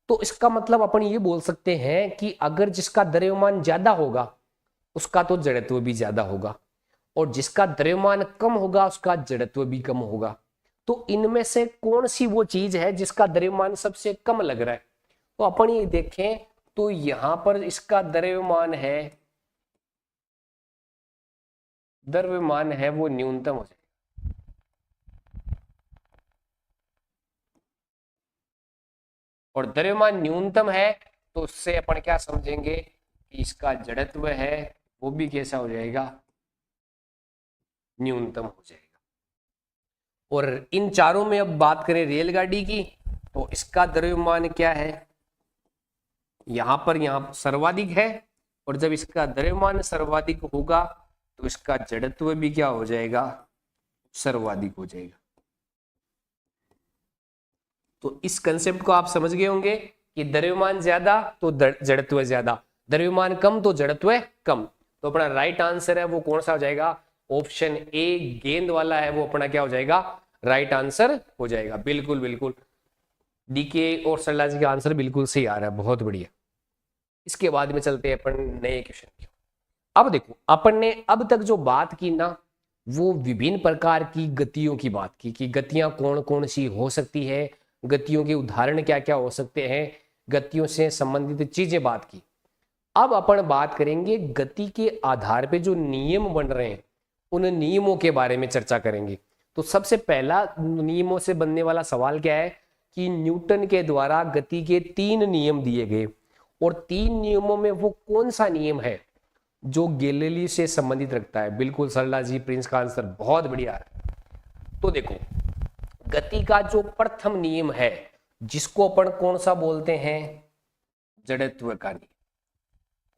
तो इसका मतलब अपन ये बोल सकते हैं कि अगर जिसका द्रव्यमान ज्यादा होगा उसका तो जड़त्व भी ज्यादा होगा और जिसका द्रव्यमान कम होगा उसका जड़त्व भी कम होगा। तो इनमें से कौन सी वो चीज है जिसका द्रव्यमान सबसे कम लग रहा है? तो अपन ये देखें तो यहां पर इसका द्रव्यमान है वो न्यूनतम हो जाएगा। और द्रव्यमान न्यूनतम है तो उससे अपन क्या समझेंगे कि इसका जड़त्व है वो भी कैसा हो जाएगा? न्यूनतम हो जाएगा। और इन चारों में अब बात करें रेलगाड़ी की तो इसका द्रव्यमान क्या है? यहां सर्वाधिक है और जब इसका द्रव्यमान सर्वाधिक होगा तो इसका जड़त्व भी क्या हो जाएगा? सर्वाधिक हो जाएगा। तो इस कंसेप्ट को आप समझ गए होंगे कि द्रव्यमान ज्यादा तो जड़त्व ज्यादा, द्रव्यमान कम तो जड़त्व कम। तो अपना राइट आंसर है वो कौन सा हो जाएगा? ऑप्शन ए गेंद वाला है वो अपना क्या हो जाएगा? राइट आंसर हो जाएगा। बिल्कुल बिल्कुल, डीके और सरला जी का आंसर बिल्कुल सही आ रहा है, बहुत बढ़िया। इसके बाद में चलते हैं अपन नए क्वेश्चन की। अब देखो अपन ने अब तक जो बात की ना वो विभिन्न प्रकार की गतियों की बात की कि गतियां कौन कौन सी हो सकती है, गतियों के उदाहरण क्या क्या हो सकते हैं, गतियों से संबंधित चीजें बात की। अब अपन बात करेंगे गति के आधार पे जो नियम बन रहे हैं उन नियमों के बारे में चर्चा करेंगे। तो सबसे पहला नियमों से बनने वाला सवाल क्या है कि न्यूटन के द्वारा गति के 3 नियम दिए गए और 3 नियमों में वो कौन सा नियम है जो गैलीलियो से संबंधित रखता है? बिल्कुल सरला जी, प्रिंस का आंसर बहुत बढ़िया है। तो देखो, गति का जो प्रथम नियम है जिसको अपन कौन सा बोलते हैं? जड़त्व का नियम।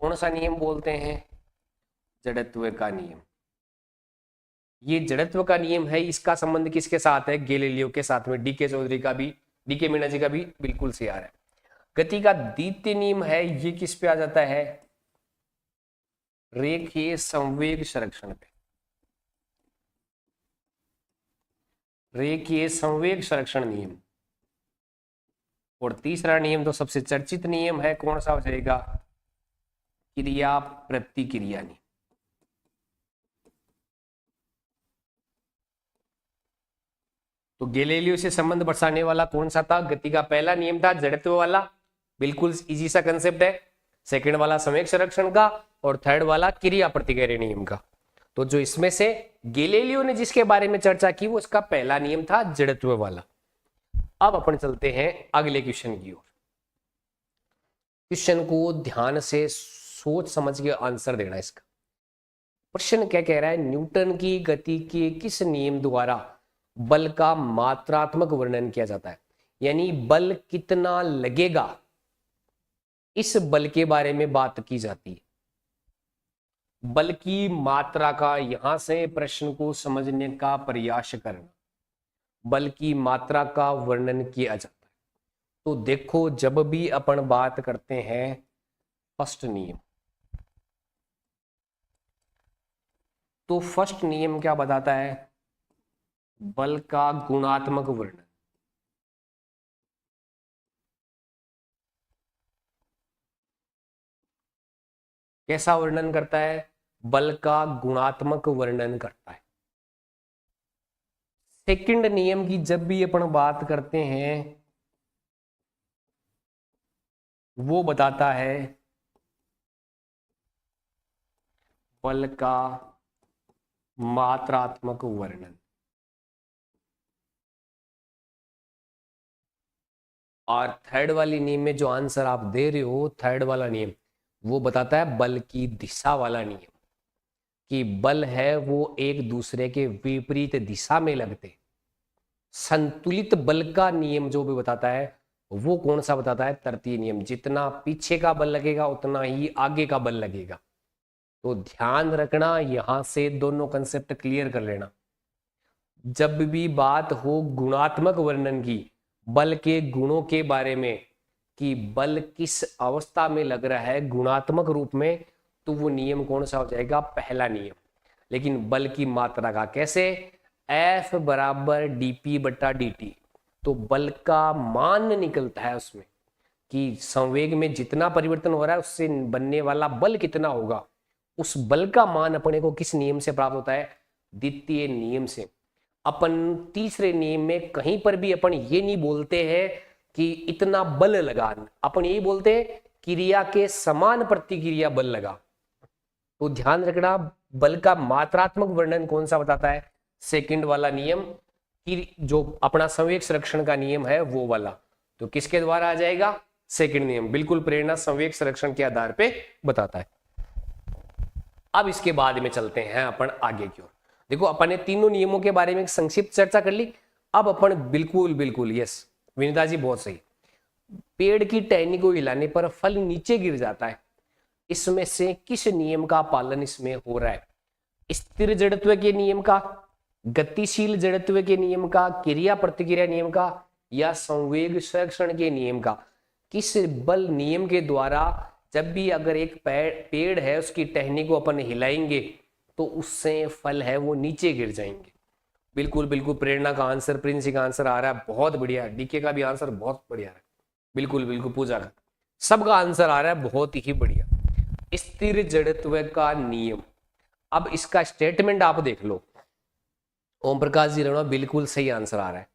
कौन सा नियम बोलते हैं? जड़त्व का नियम। ये जड़त्व का नियम है, इसका संबंध किसके साथ है? गैलीलियो के साथ में। डीके चौधरी का भी, डीके मीना जी का भी बिल्कुल सही आ रहा है। गति का द्वितीय नियम है, ये किस पे आ जाता है? रेखीय संवेग संरक्षण पे। रेखीय संवेग संरक्षण नियम। और तीसरा नियम तो सबसे चर्चित नियम है, कौन सा हो जाएगा? क्रिया प्रतिक्रिया नियम। तो गैलीलियो से संबंध दर्शाने वाला कौन सा था? गति का पहला नियम था जड़त्व वाला, बिल्कुल इजी सा कंसेप्ट है। सेकंड वाला संवेग संरक्षण का, और थर्ड वाला क्रिया प्रतिक्रिया नियम का। तो जो इसमें से गैलीलियो ने जिसके बारे में चर्चा की वो इसका पहला नियम था, जड़त्व वाला। अब अपन चलते हैं अगले क्वेश्चन की ओर। क्वेश्चन को ध्यान से सोच समझ के आंसर देना इसका। प्रश्न क्या कह रहा है? न्यूटन की गति के किस नियम द्वारा बल का मात्रात्मक वर्णन किया जाता है? यानी बल कितना लगेगा, इस बल के बारे में बात की जाती है। बल की मात्रा का, यहां से प्रश्न को समझने का प्रयास करना। बल की मात्रा का वर्णन किया जाता है। तो देखो, जब भी अपन बात करते हैं फर्स्ट नियम, तो फर्स्ट नियम क्या बताता है? बल का गुणात्मक वर्णन। कैसा वर्णन करता है? बल का गुणात्मक वर्णन करता है। सेकंड नियम की जब भी अपन बात करते हैं, वो बताता है बल का मात्रात्मक वर्णन। और थर्ड वाली नियम में जो आंसर आप दे रहे हो, थर्ड वाला नियम, वो बताता है बल की दिशा वाला नियम, कि बल है वो एक दूसरे के विपरीत दिशा में लगते। संतुलित बल का नियम जो भी बताता है वो कौन सा बताता है? तृतीय नियम। जितना पीछे का बल लगेगा उतना ही आगे का बल लगेगा। तो ध्यान रखना, यहां से दोनों कंसेप्ट क्लियर कर लेना। जब भी बात हो गुणात्मक वर्णन की, बल के गुणों के बारे में, कि बल किस अवस्था में लग रहा है गुणात्मक रूप में, तो वो नियम कौन सा हो जाएगा? पहला नियम। लेकिन बल की मात्रा का कैसे? F बराबर dp बटा dt। तो बल का मान निकलता है उसमें, कि संवेग में जितना परिवर्तन हो रहा है उससे बनने वाला बल कितना होगा। उस बल का मान अपने को किस नियम से प्राप्त होता है? द्वितीय नियम से। अपन तीसरे नियम में कहीं पर भी अपन ये नहीं बोलते हैं कि इतना बल लगा, अपन यही बोलते हैं क्रिया के समान प्रतिक्रिया बल लगा। तो ध्यान रखना, बल का मात्रात्मक वर्णन कौन सा बताता है? सेकंड वाला नियम, कि जो अपना संवेग संरक्षण का नियम है वो वाला। तो किसके द्वारा आ जाएगा? सेकंड नियम। बिल्कुल प्रेरणा संवेग संरक्षण के आधार पे बताता है। अब इसके बाद में चलते हैं अपन आगे की ओर। देखो, अपन ने तीनों नियमों के बारे में संक्षिप्त चर्चा कर ली। अब अपन बिल्कुल बिल्कुल, यस विनीता जी बहुत सही, पेड़ की टहनी को हिलाने पर फल नीचे गिर जाता है, इसमें से किस नियम का पालन इसमें हो रहा है? स्थिर जड़त्व के नियम का, गतिशील जड़त्व के नियम का, क्रिया प्रतिक्रिया नियम का, या संवेग संरक्षण के नियम का? किस बल नियम के द्वारा जब भी अगर एक पेड़ है उसकी टहनी को अपन हिलाएंगे तो उससे फल है वो नीचे गिर जाएंगे? बिल्कुल बिल्कुल, प्रेरणा का आंसर, प्रिंस का आंसर आ रहा है बहुत बढ़िया, डीके का भी आंसर बहुत बढ़िया है, बिल्कुल बिल्कुल, पूजा का सबका आंसर आ रहा है बहुत ही बढ़िया। स्थिर जड़त्व का नियम, अब इसका स्टेटमेंट आप देख लो। ओम प्रकाश जी रहा, बिल्कुल सही आंसर आ रहा है।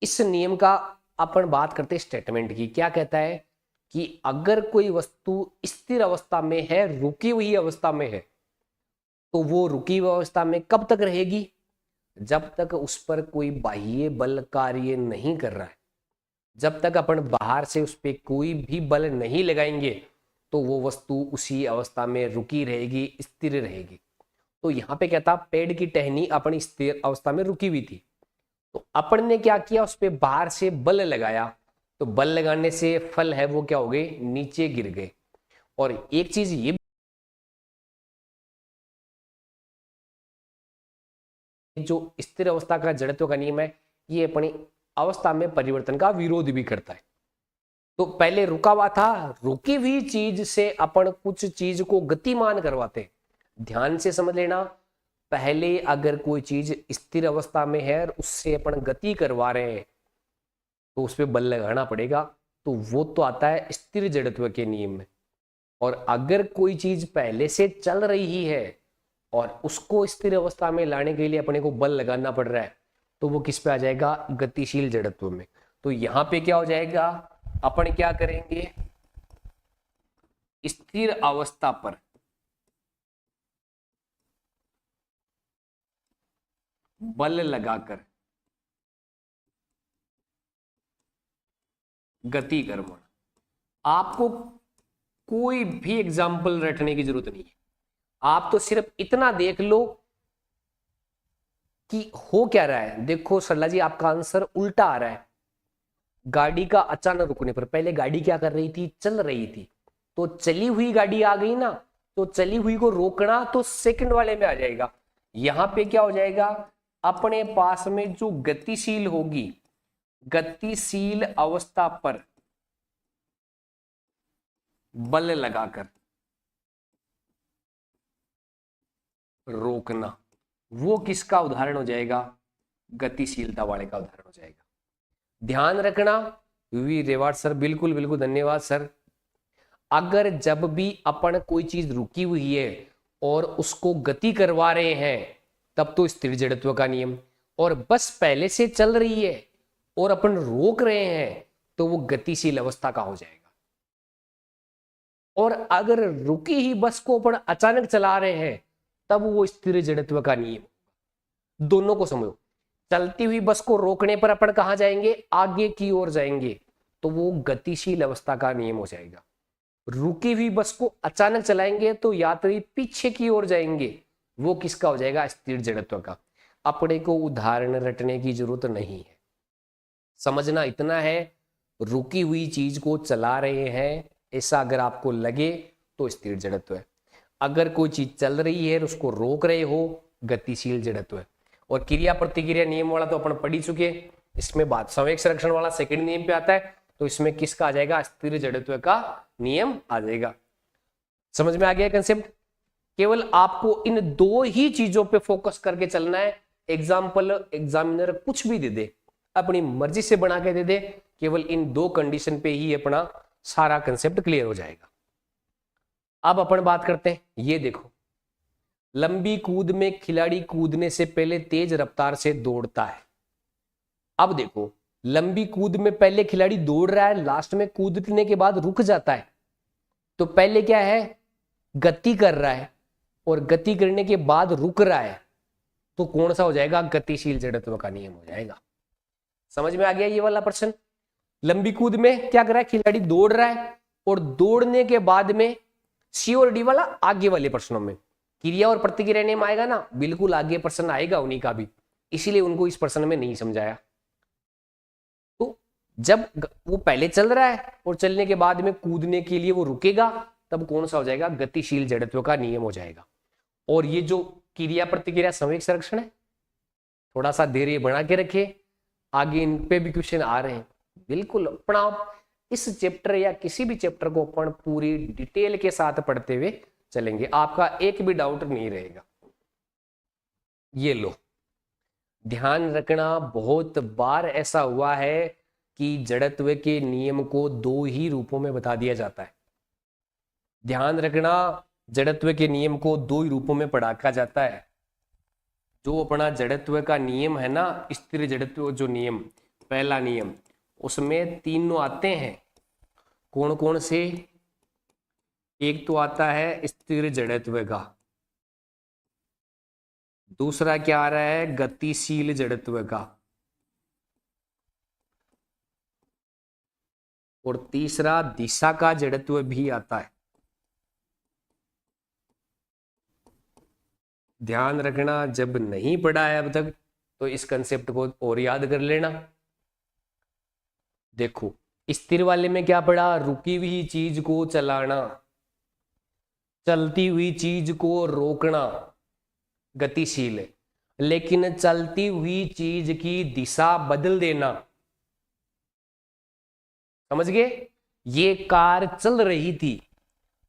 इस नियम का अपन बात करते हैं स्टेटमेंट की, क्या कहता है कि अगर कोई वस्तु स्थिर अवस्था में है, रुकी हुई अवस्था में है, तो वो रुकी हुई अवस्था में कब तक रहेगी? जब तक उस पर कोई बाह्य बल कार्य नहीं कर रहा है। जब तक अपन बाहर से उस पर कोई भी बल नहीं लगाएंगे तो वो वस्तु उसी अवस्था में रुकी रहेगी, स्थिर रहेगी। तो यहाँ पे क्या था, पेड़ की टहनी अपनी स्थिर अवस्था में रुकी हुई थी, तो अपन ने क्या किया, उस पर बाहर से बल लगाया, तो बल लगाने से फल है वो क्या हो गए, नीचे गिर गए। और एक चीज ये जो स्थिर अवस्था का जड़त्व का नियम है, ये अपनी अवस्था में परिवर्तन का विरोध भी करता है। तो पहले रुका हुआ था, रुकी हुई चीज से अपन कुछ चीज को गतिमान करवाते। ध्यान से समझ लेना, पहले अगर कोई चीज स्थिर अवस्था में है और उससे अपन गति करवा रहे हैं तो उस पर बल लगाना पड़ेगा, तो वो तो आता है स्थिर जड़त्व के नियम में। और अगर कोई चीज पहले से चल रही है और उसको स्थिर अवस्था में लाने के लिए अपने को बल लगाना पड़ रहा है, तो वो किस पे आ जाएगा, गतिशील जड़त्व में। तो यहां पे क्या हो जाएगा, अपन क्या करेंगे, स्थिर अवस्था पर बल लगाकर गति करवाना। आपको कोई भी एग्जाम्पल रटने की जरूरत नहीं है, आप तो सिर्फ इतना देख लो कि हो क्या रहा है। देखो सरला जी, आपका आंसर उल्टा आ रहा है। गाड़ी का अचानक रुकने पर, पहले गाड़ी क्या कर रही थी, चल रही थी, तो चली हुई गाड़ी आ गई ना, तो चली हुई को रोकना तो सेकंड वाले में आ जाएगा। यहां पे क्या हो जाएगा, अपने पास में जो गतिशील होगी, गतिशील अवस्था पर बल लगाकर रोकना, वो किसका उदाहरण हो जाएगा, गतिशीलता वाले का उदाहरण हो जाएगा। ध्यान रखना। वी रेवाड़ सर, बिल्कुल बिल्कुल धन्यवाद सर। अगर जब भी अपन कोई चीज रुकी हुई है और उसको गति करवा रहे हैं, तब तो स्थिर जड़त्व का नियम। और बस पहले से चल रही है और अपन रोक रहे हैं, तो वो गतिशील अवस्था का हो जाएगा। और अगर रुकी ही बस को अपन अचानक चला रहे हैं, तब वो स्थिर जड़त्व का नियम। दोनों को समझो, चलती हुई बस को रोकने पर अपन कहां जाएंगे, आगे की ओर जाएंगे, तो वो गतिशील अवस्था का नियम हो जाएगा। रुकी हुई बस को अचानक चलाएंगे तो यात्री पीछे की ओर जाएंगे, वो किसका हो जाएगा, स्थिर जड़त्व का। अपने को उदाहरण रटने की जरूरत नहीं है, समझना इतना है, रुकी हुई चीज को चला रहे हैं ऐसा अगर आपको लगे तो स्थिर जड़त्व है। अगर कोई चीज चल रही है और उसको रोक रहे हो, गतिशील जड़त्व है। और क्रिया प्रतिक्रिया नियम वाला तो अपन पढ़ ही चुके, इसमें बात संवेग संरक्षण वाला सेकंड नियम पे आता है, तो इसमें किसका आ जाएगा, स्थिर जड़त्व का नियम आ जाएगा। समझ में आ गया कंसेप्ट। केवल आपको इन दो ही चीजों पे फोकस करके चलना है। एग्जाम्पल एग्जामिनर कुछ भी दे दे, अपनी मर्जी से बना के दे दे, केवल इन दो कंडीशन पे ही अपना सारा कंसेप्ट क्लियर हो जाएगा। अब अपन बात करते हैं, ये देखो, लंबी कूद में खिलाड़ी कूदने से पहले तेज रफ्तार से दौड़ता है। अब देखो, लंबी कूद में पहले खिलाड़ी दौड़ रहा है, लास्ट में कूदने के बाद रुक जाता है, तो पहले क्या है, गति कर रहा है, और गति करने के बाद रुक रहा है, तो कौन सा हो जाएगा, गतिशील जड़त्व का नियम हो जाएगा। समझ में आ गया ये वाला प्रश्न। लंबी कूद में क्या कर रहा है, खिलाड़ी दौड़ रहा है, और दौड़ने के बाद में सी और डी वाला आगे वाले प्रश्नों में क्रिया और प्रतिक्रिया नियम आएगा ना, बिल्कुल आगे प्रश्न आएगा उन्हीं का भी, इसीलिए उनको इस प्रश्न में नहीं समझाया। तो जब वो पहले चल रहा है और चलने के बाद में कूदने के लिए वो रुकेगा, तब कौन सा हो जाएगा, गतिशील जड़त्व का नियम हो जाएगा। और ये जो क्रिया प्रतिक्रिया संवेग संरक्षण है, थोड़ा सा धैर्य बना के रखे, आगे इन पे भी क्वेश्चन आ रहे हैं। बिल्कुल अपना इस चैप्टर या किसी भी चैप्टर को अपन पूरी डिटेल के साथ पढ़ते हुए चलेंगे, आपका एक भी डाउट नहीं रहेगा। ये लो, ध्यान रखना, बहुत बार ऐसा हुआ है कि जड़त्व के नियम को दो ही रूपों में बता दिया जाता है। ध्यान रखना, जड़त्व के नियम को दो ही रूपों में पढ़ा जाता है। जो अपना जड़त्व का नियम है ना, स्थिर जड़त्व जो नियम, पहला नियम, उसमें तीनों आते हैं। कौन कौन से, एक तो आता है स्थिर जड़त्व का, दूसरा क्या आ रहा है, गतिशील जड़त्व का, और तीसरा दिशा का जड़त्व भी आता है। ध्यान रखना, जब नहीं पढ़ा है अब तक तो इस कंसेप्ट को और याद कर लेना। देखो स्थिर वाले में क्या पढ़ा, रुकी हुई चीज को चलाना, चलती हुई चीज को रोकना गतिशील है, लेकिन चलती हुई चीज की दिशा बदल देना। समझ गए? ये कार चल रही थी,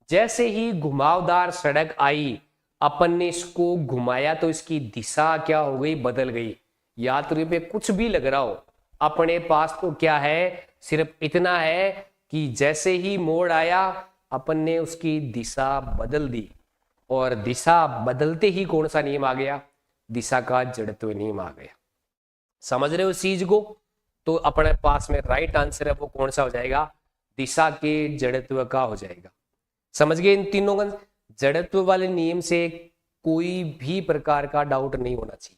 जैसे ही घुमावदार सड़क आई अपन ने इसको घुमाया तो इसकी दिशा क्या हो गई, बदल गई। यात्री पे कुछ भी लग रहा हो, अपने पास तो क्या है, सिर्फ इतना है कि जैसे ही मोड़ आया अपन ने उसकी दिशा बदल दी, और दिशा बदलते ही कौन सा नियम आ गया, दिशा का जड़त्व नियम आ गया। समझ रहे हो इस चीज को? तो अपने पास में राइट आंसर है वो कौन सा हो जाएगा, दिशा के जड़त्व का हो जाएगा। समझ गए? इन तीनों का जड़त्व वाले नियम से कोई भी प्रकार का डाउट नहीं होना चाहिए।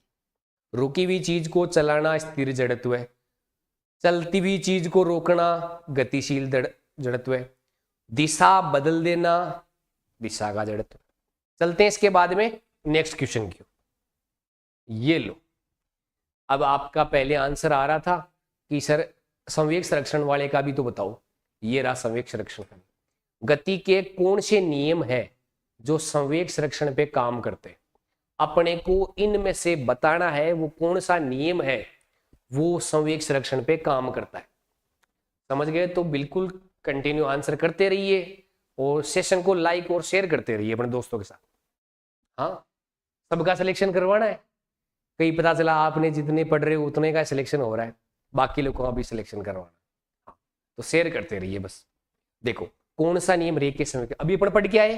रुकी हुई चीज को चलाना स्थिर जड़त्व है, चलती हुई चीज को रोकना गतिशील जड़त्व है, दिशा बदल देना दिशा का जड़त्व। चलते हैं इसके बाद में नेक्स्ट क्वेश्चन की। ये लो, अब आपका पहले आंसर आ रहा था कि सर संवेग संरक्षण वाले का भी तो बताओ। ये रहा संवेग संरक्षण का। गति के कौन से नियम है जो संवेग संरक्षण पे काम करते हैं, अपने को इनमें से बताना है वो कौन सा नियम है वो संवेग संरक्षण पे काम करता है। समझ गए? तो बिल्कुल कंटिन्यू आंसर करते रहिए और सेशन को लाइक और शेयर करते रहिए अपने दोस्तों के साथ। हाँ, सबका सिलेक्शन करवाना है। कहीं पता चला आपने जितने पढ़ रहे हो उतने का सिलेक्शन हो रहा है, बाकी लोगों का भी सिलेक्शन करवाना। हाँ, तो शेयर करते रहिए बस। देखो कौन सा नियम रेखीय संवेग, अभी अपन पढ़ के आए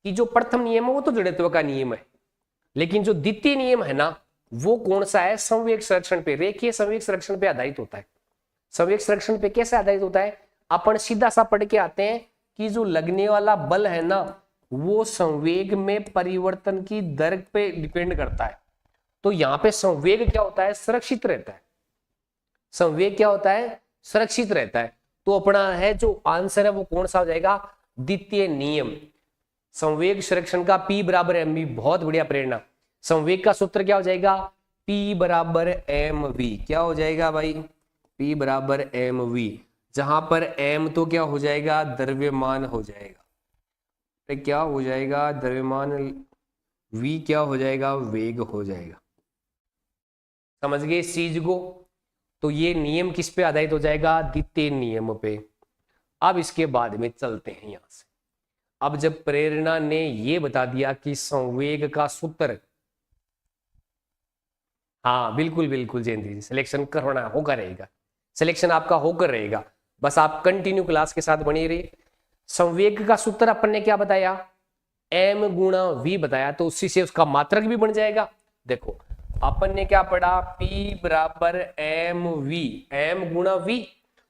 कि जो प्रथम नियम है वो तो जड़त्व का नियम है, लेकिन जो द्वितीय नियम है ना वो कौन सा है, संवेग संरक्षण पे, रेखीय संवेग संरक्षण पे आधारित होता है। संवेग संरक्षण पे कैसे आधारित होता है, अपन सीधा सा पढ़ के आते हैं कि जो लगने वाला बल है ना वो संवेग में परिवर्तन की दर पे डिपेंड करता है। तो यहां पे संवेग क्या होता है, सुरक्षित रहता है। संवेग क्या होता है, सुरक्षित रहता है। तो अपना है जो आंसर है वो कौन सा हो जाएगा, द्वितीय नियम। संवेग संरक्षण का P बराबर mv, बहुत बढ़िया प्रेरणा। संवेग का सूत्र क्या हो जाएगा, P बराबर mv। क्या हो जाएगा भाई, P बराबर mv, जहां पर m तो क्या हो जाएगा, द्रव्यमान हो जाएगा। क्या हो जाएगा, द्रव्यमान। v क्या हो जाएगा, वेग हो जाएगा। समझ गए इस चीज को? तो ये नियम किस पे आधारित हो जाएगा, द्वितीय नियम पे। अब इसके बाद में चलते हैं यहां से। अब जब प्रेरणा ने ये बता दिया कि संवेग का सूत्र, हाँ बिल्कुल बिल्कुल जयंती जी, सिलेक्शन करना होकर रहेगा, सिलेक्शन आपका होकर रहेगा, बस आप कंटिन्यू क्लास के साथ बने रहिए। संवेग का सूत्र अपन ने क्या बताया, m गुणा v बताया, तो उसी से उसका मात्रक भी बन जाएगा। देखो अपन ने क्या पढ़ा, P बराबर mv, m गुणा v।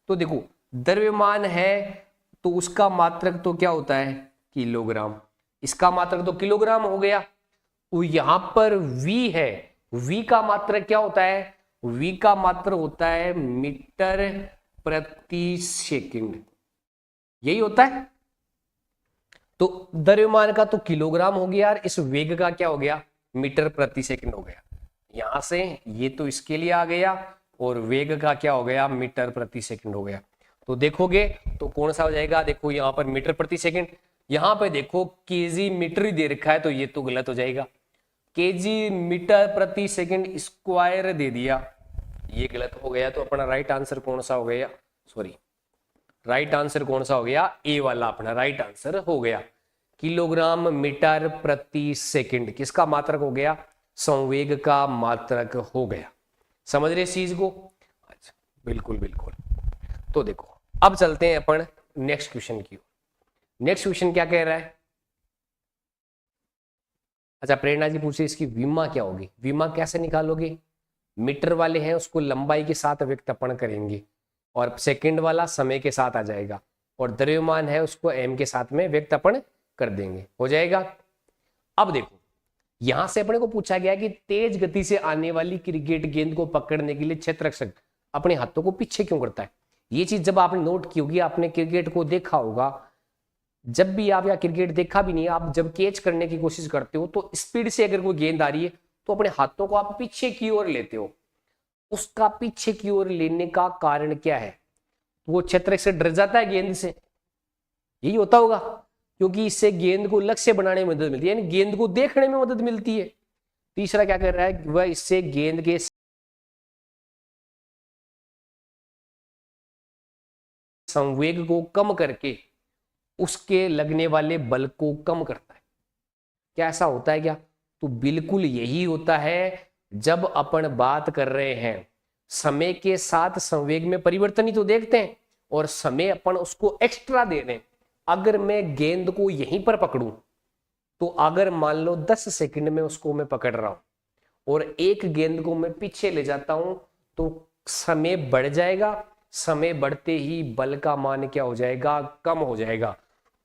तो देखो द्रव्यमान है तो उसका मात्रक तो क्या होता है, किलोग्राम। इसका मात्रक तो किलोग्राम हो गया। यहां पर v है, v का मात्रक क्या होता है, v का मात्रक होता है मीटर प्रति सेकंड, यही होता है। तो द्रव्यमान का तो किलोग्राम हो गया और इस वेग का क्या हो गया, मीटर प्रति सेकंड हो गया। यहां से ये तो इसके लिए आ गया और वेग का क्या हो गया, मीटर प्रति सेकंड हो गया। तो देखोगे तो कौन सा हो जाएगा, देखो यहां पर मीटर प्रति सेकंड, यहां पे देखो केजी मीटर ही दे रखा है तो ये तो गलत हो जाएगा। केजी मीटर प्रति सेकंड स्क्वायर दे दिया, ये गलत हो गया। तो अपना राइट आंसर कौन सा हो गया, सॉरी राइट आंसर कौन सा हो गया, ए वाला अपना राइट आंसर हो गया। किलोग्राम मीटर प्रति सेकंड किसका मात्रक हो गया, संवेग का मात्रक हो गया। समझ रहे इस चीज को? अच्छा बिल्कुल बिल्कुल। तो देखो अब चलते हैं अपन नेक्स्ट क्वेश्चन की। नेक्स्ट क्वेश्चन क्या कह रहा है, अच्छा प्रेरणा जी पूछे इसकी विमा क्या होगी, विमा कैसे निकालोगे, मीटर वाले हैं उसको लंबाई के साथ व्यक्त अपन करेंगे और सेकंड वाला समय के साथ आ जाएगा, और द्रव्यमान है उसको m के साथ में व्यक्त अपन कर देंगे, हो जाएगा। अब देखो यहां से अपने को पूछा गया कि तेज गति से आने वाली क्रिकेट गेंद को पकड़ने के लिए क्षेत्ररक्षक अपने हाथों को पीछे क्यों करता है। ये चीज जब आपने नोट की होगी, आपने क्रिकेट को देखा होगा, जब भी आप या क्रिकेट देखा भी नहीं, आप जब कैच करने की कोशिश करते हो तो स्पीड से अगर कोई गेंद आ रही है तो अपने हाथों को आप पीछे की ओर लेते हो। उसका पीछे की ओर लेने का कारण क्या है? वो क्षेत्र से डर जाता है गेंद से, यही होता होगा, क्योंकि इससे गेंद को लक्ष्य बनाने में मदद मिलती है, यानी गेंद को देखने में मदद मिलती है। तीसरा क्या कर रहा है, वह इससे गेंद के संवेग को कम करके उसके लगने वाले बल को कम करता है। क्या ऐसा होता है क्या? तो बिल्कुल यही होता है। जब अपन बात कर रहे हैं समय के साथ संवेग में परिवर्तन ही तो देखते हैं, और समय अपन उसको एक्स्ट्रा दे रहे हैं। अगर मैं गेंद को यहीं पर पकड़ूं तो अगर मान लो 10 सेकंड में उसको मैं पकड़ रहा हूं और एक गेंद को मैं पीछे ले जाता हूं तो समय बढ़ जाएगा। समय बढ़ते ही बल का मान क्या हो जाएगा? कम हो जाएगा।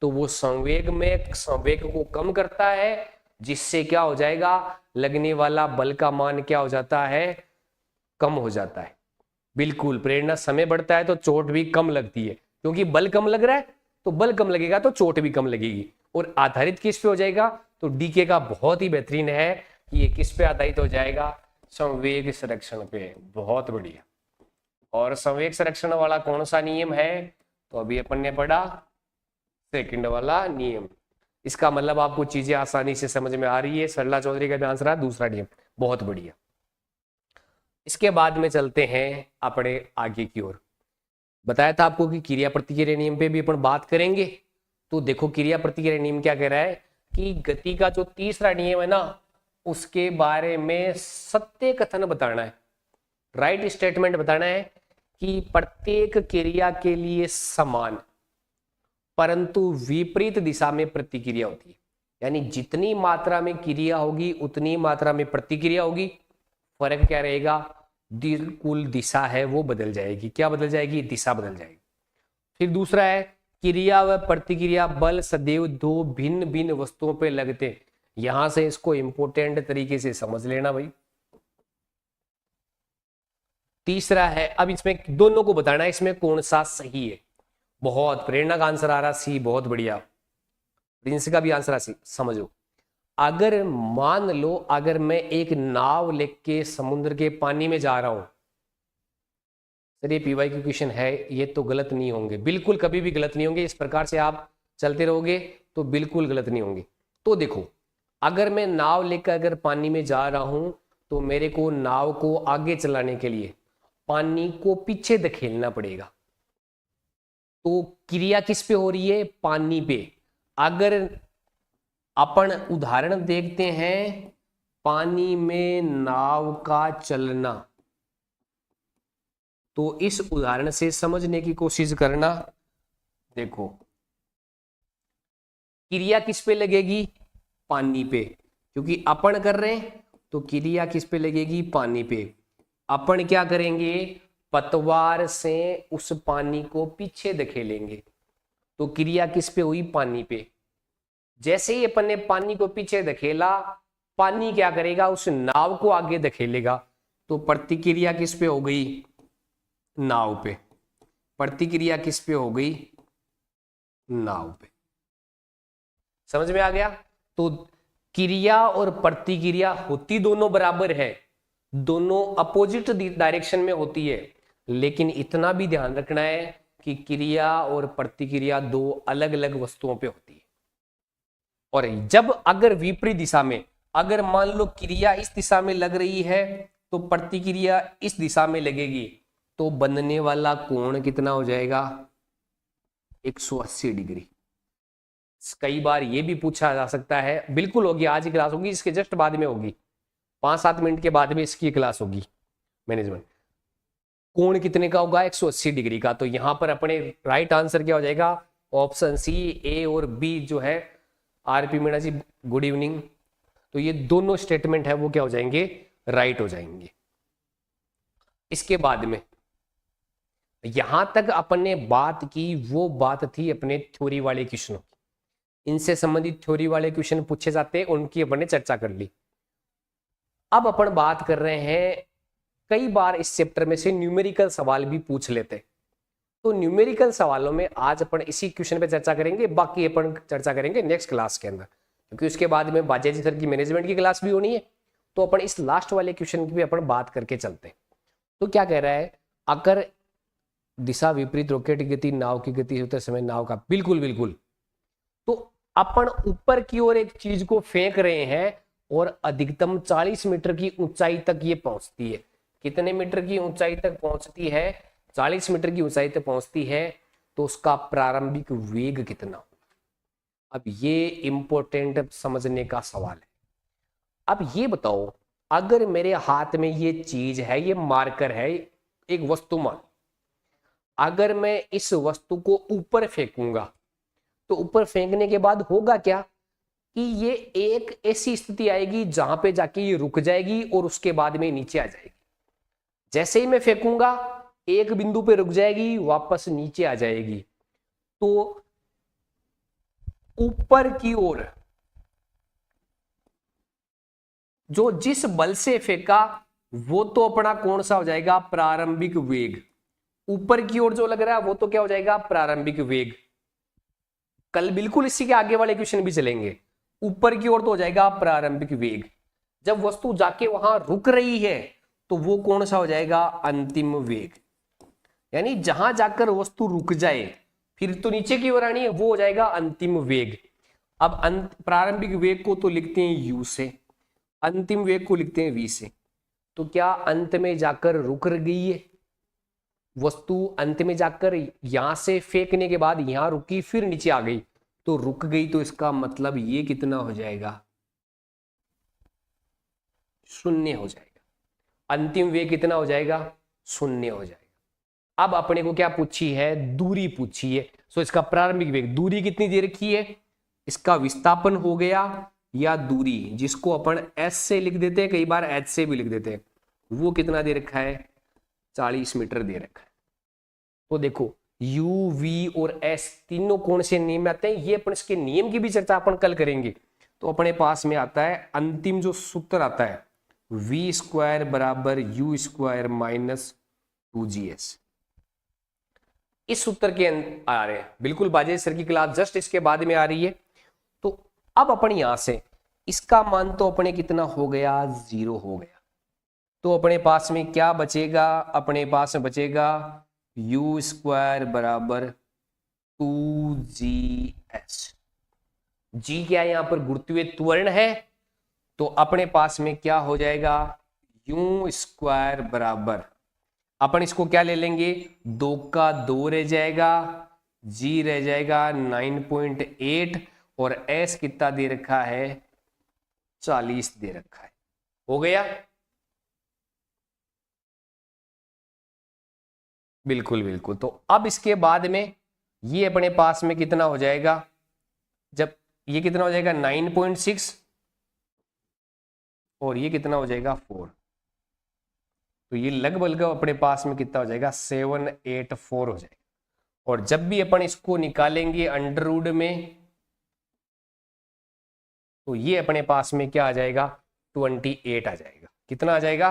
तो वो संवेग में संवेग को कम करता है, जिससे क्या हो जाएगा? लगने वाला बल का मान क्या हो जाता है? कम हो जाता है। बिल्कुल प्रेरणा, समय बढ़ता है तो चोट भी कम लगती है, क्योंकि बल कम लग रहा है तो बल कम लगेगा तो चोट भी कम लगेगी। और आधारित किस पे हो जाएगा? तो डीके का बहुत ही बेहतरीन है कि ये किस पे आधारित हो जाएगा? संवेग संरक्षण पे। बहुत बढ़िया। और संवेग संरक्षण वाला कौन सा नियम है? तो अभी अपन ने पढ़ा सेकंड वाला नियम। इसका मतलब आपको चीजें आसानी से समझ में आ रही है। सरला चौधरी का भी आंसर है दूसरा नियम। बहुत बढ़िया। इसके बाद में चलते हैं अपने आगे की ओर। बताया था आपको कि क्रिया प्रतिक्रिया नियम पे भी अपन बात करेंगे। तो देखो क्रिया प्रतिक्रिया नियम क्या कह रहा है कि गति का जो तीसरा नियम है ना, उसके बारे में सत्य कथन बताना है, राइट स्टेटमेंट बताना है कि प्रत्येक क्रिया के लिए समान परंतु विपरीत दिशा में प्रतिक्रिया होती है। यानी जितनी मात्रा में क्रिया होगी उतनी मात्रा में प्रतिक्रिया होगी। फर्क क्या रहेगा? कुल दिशा है वो बदल जाएगी। क्या बदल जाएगी? दिशा बदल जाएगी। फिर दूसरा है क्रिया व प्रतिक्रिया बल सदैव दो भिन्न भिन्न वस्तुओं पे लगते हैं। यहां से इसको इंपोर्टेंट तरीके से समझ लेना भाई। तीसरा है, अब इसमें दोनों को बताना है इसमें कौन सा सही है। बहुत प्रेरणा का आंसर आ रहा सी, बहुत बढ़िया। प्रिंस का भी आंसर आ सी, समझो। अगर मान लो अगर मैं एक नाव लेके समुद्र के पानी में जा रहा हूं, सर ये पीवाई की क्वेश्चन है, ये तो गलत नहीं होंगे, बिल्कुल कभी भी गलत नहीं होंगे। इस प्रकार से आप चलते रहोगे तो बिल्कुल गलत नहीं होंगे। तो देखो अगर मैं नाव लेकर अगर पानी में जा रहा हूं तो मेरे को नाव को आगे चलाने के लिए पानी को पीछे धकेलना पड़ेगा। तो क्रिया किस पे हो रही है? पानी पे। अगर अपन उदाहरण देखते हैं पानी में नाव का चलना, तो इस उदाहरण से समझने की कोशिश करना। देखो क्रिया किस पे लगेगी? पानी पे, क्योंकि अपन कर रहे हैं तो क्रिया किस पे लगेगी? पानी पे। अपन क्या करेंगे? पतवार से उस पानी को पीछे धकेलेंगे, तो क्रिया किस पे हुई? पानी पे। जैसे ही अपन ने पानी को पीछे धकेला, पानी क्या करेगा? उस नाव को आगे धकेलेगा, तो प्रतिक्रिया किस पे हो गई? नाव पे। प्रतिक्रिया किस पे हो गई? नाव पे। समझ में आ गया? तो क्रिया और प्रतिक्रिया होती दोनों बराबर है, दोनों अपोजिट डायरेक्शन में होती है, लेकिन इतना भी ध्यान रखना है कि क्रिया और प्रतिक्रिया दो अलग अलग वस्तुओं पे होती है। और जब अगर विपरीत दिशा में, अगर मान लो क्रिया इस दिशा में लग रही है तो प्रतिक्रिया इस दिशा में लगेगी, तो बनने वाला कोण कितना हो जाएगा? 180 डिग्री। कई बार ये भी पूछा जा सकता है, बिल्कुल होगी, आज की क्लास होगी, इसके जस्ट बाद में होगी, 5-7 मिनट के बाद में इसकी क्लास होगी मैनेजमेंट। कोण कितने का होगा? 180 डिग्री का। तो यहां पर अपने राइट आंसर क्या हो जाएगा? ऑप्शन सी, ए और बी जो है। आरपी मीणा जी गुड इवनिंग। तो ये दोनों स्टेटमेंट है वो क्या हो जाएंगे? राइट हो जाएंगे। इसके बाद में यहां तक अपन ने बात की, वो बात थी अपने थ्योरी वाले क्वेश्चनों की। इनसे संबंधित थ्योरी वाले क्वेश्चन पूछे जाते हैं, उनकी अपन ने चर्चा कर ली। अब अपन बात कर रहे हैं, कई बार इस चैप्टर में से न्यूमेरिकल सवाल भी पूछ लेते, तो न्यूमेरिकल सवालों में आज अपन इसी क्वेश्चन पे चर्चा करेंगे, बाकी अपन चर्चा करेंगे नेक्स्ट क्लास के अंदर, क्योंकि उसके बाद में बाजाजी सर की मैनेजमेंट की क्लास भी होनी है। तो अपन इस लास्ट वाले क्वेश्चन की भी अपन बात करके चलते हैं। तो क्या कह रहा है, अगर दिशा विपरीत रॉकेट की गति नाव की गति होते समय नाव का, बिल्कुल बिल्कुल, तो अपन ऊपर की ओर एक चीज को फेंक रहे हैं और अधिकतम 40 मीटर की ऊंचाई तक ये पहुंचती है। कितने मीटर की ऊंचाई तक पहुंचती है? 40 मीटर की ऊंचाई तक पहुंचती है। तो उसका प्रारंभिक वेग कितना? अब ये इंपॉर्टेंट समझने का सवाल है। अब ये बताओ, अगर मेरे हाथ में ये चीज है, ये मार्कर है, एक वस्तुमान, अगर मैं इस वस्तु को ऊपर फेंकूंगा तो ऊपर फेंकने के बाद होगा क्या कि ये एक ऐसी स्थिति आएगी जहां पे जाके ये रुक जाएगी और उसके बाद में नीचे आ जाएगी। जैसे ही मैं फेंकूंगा एक बिंदु पे रुक जाएगी, वापस नीचे आ जाएगी। तो ऊपर की ओर जो जिस बल से फेंका वो तो अपना कौन सा हो जाएगा? प्रारंभिक वेग। ऊपर की ओर जो लग रहा है वो तो क्या हो जाएगा? प्रारंभिक वेग। कल बिल्कुल इसी के आगे वाले क्वेश्चन भी चलेंगे। ऊपर की ओर तो हो जाएगा प्रारंभिक वेग। जब वस्तु जाके वहां रुक रही है तो वो कौन सा हो जाएगा? अंतिम वेग। यानी जहां जाकर वस्तु रुक जाए फिर तो नीचे की ओर आनी है, वो हो जाएगा अंतिम वेग। अब प्रारंभिक वेग को तो लिखते हैं u से, अंतिम वेग को लिखते हैं v से। तो क्या अंत में जाकर रुक गई है वस्तु? अंत में जाकर यहां से फेंकने के बाद यहां रुकी, फिर नीचे आ गई, तो रुक गई। तो इसका मतलब ये कितना हो जाएगा? 0 हो जाएगा। अंतिम वेग कितना हो जाएगा? 0 हो जाएगा। अब अपने को क्या पूछी है? दूरी पूछी है। सो इसका प्रारंभिक वेग, दूरी कितनी दे रखी है, इसका विस्थापन हो गया, या दूरी जिसको अपन s से लिख देते हैं, कई बार h से भी लिख देते हैं, वो कितना दे रखा है? 40 मीटर दे रखा है। तो देखो u, v और s तीनों कौन से नियम में आते हैं, ये अपन इसके नियम की भी चर्चा अपन कल करेंगे। तो अपने पास में आता है अंतिम जो सूत्र आता है, v स्क्वायर बराबर u स्क्वायर माइनस 2gs। इस सूत्र के आ रहे हैं, बिल्कुल बाजे सर की क्लास जस्ट इसके बाद में आ रही है। तो अब अपन यहां से इसका मान तो अपने कितना हो गया? 0 हो गया। तो अपने पास में क्या बचेगा? अपने पास में बचेगा u स्क्वायर बराबर 2gs। g क्या है? यहां पर गुरुत्वीय त्वरण है। तो अपने पास में क्या हो जाएगा? u स्क्वायर बराबर, अपन इसको क्या ले लेंगे? 2 का 2 रह जाएगा, g रह जाएगा 9.8 और s कितना दे रखा है? 40 दे रखा है। हो गया? बिल्कुल बिल्कुल। तो अब इसके बाद में ये अपने पास में कितना हो जाएगा? जब ये कितना हो जाएगा? 9.6 और ये कितना हो जाएगा? 4। तो ये लगभग अपने पास में कितना हो जाएगा? 784 हो जाएगा। और जब भी अपन इसको निकालेंगे अंडर रूट में, तो ये अपने पास में क्या आ जाएगा? 28 आ जाएगा। कितना आ जाएगा?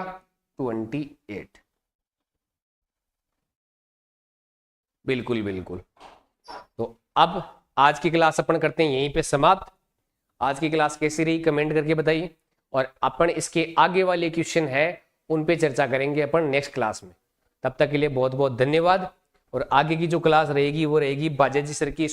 28। बिल्कुल बिल्कुल। तो अब आज की क्लास अपन करते हैं यहीं पे समाप्त। आज की क्लास कैसी रही कमेंट करके बताइए, और अपन इसके आगे वाले क्वेश्चन है उन पे चर्चा करेंगे अपन नेक्स्ट क्लास में। तब तक के लिए बहुत बहुत धन्यवाद। और आगे की जो क्लास रहेगी वो रहेगी बाजाजी सर की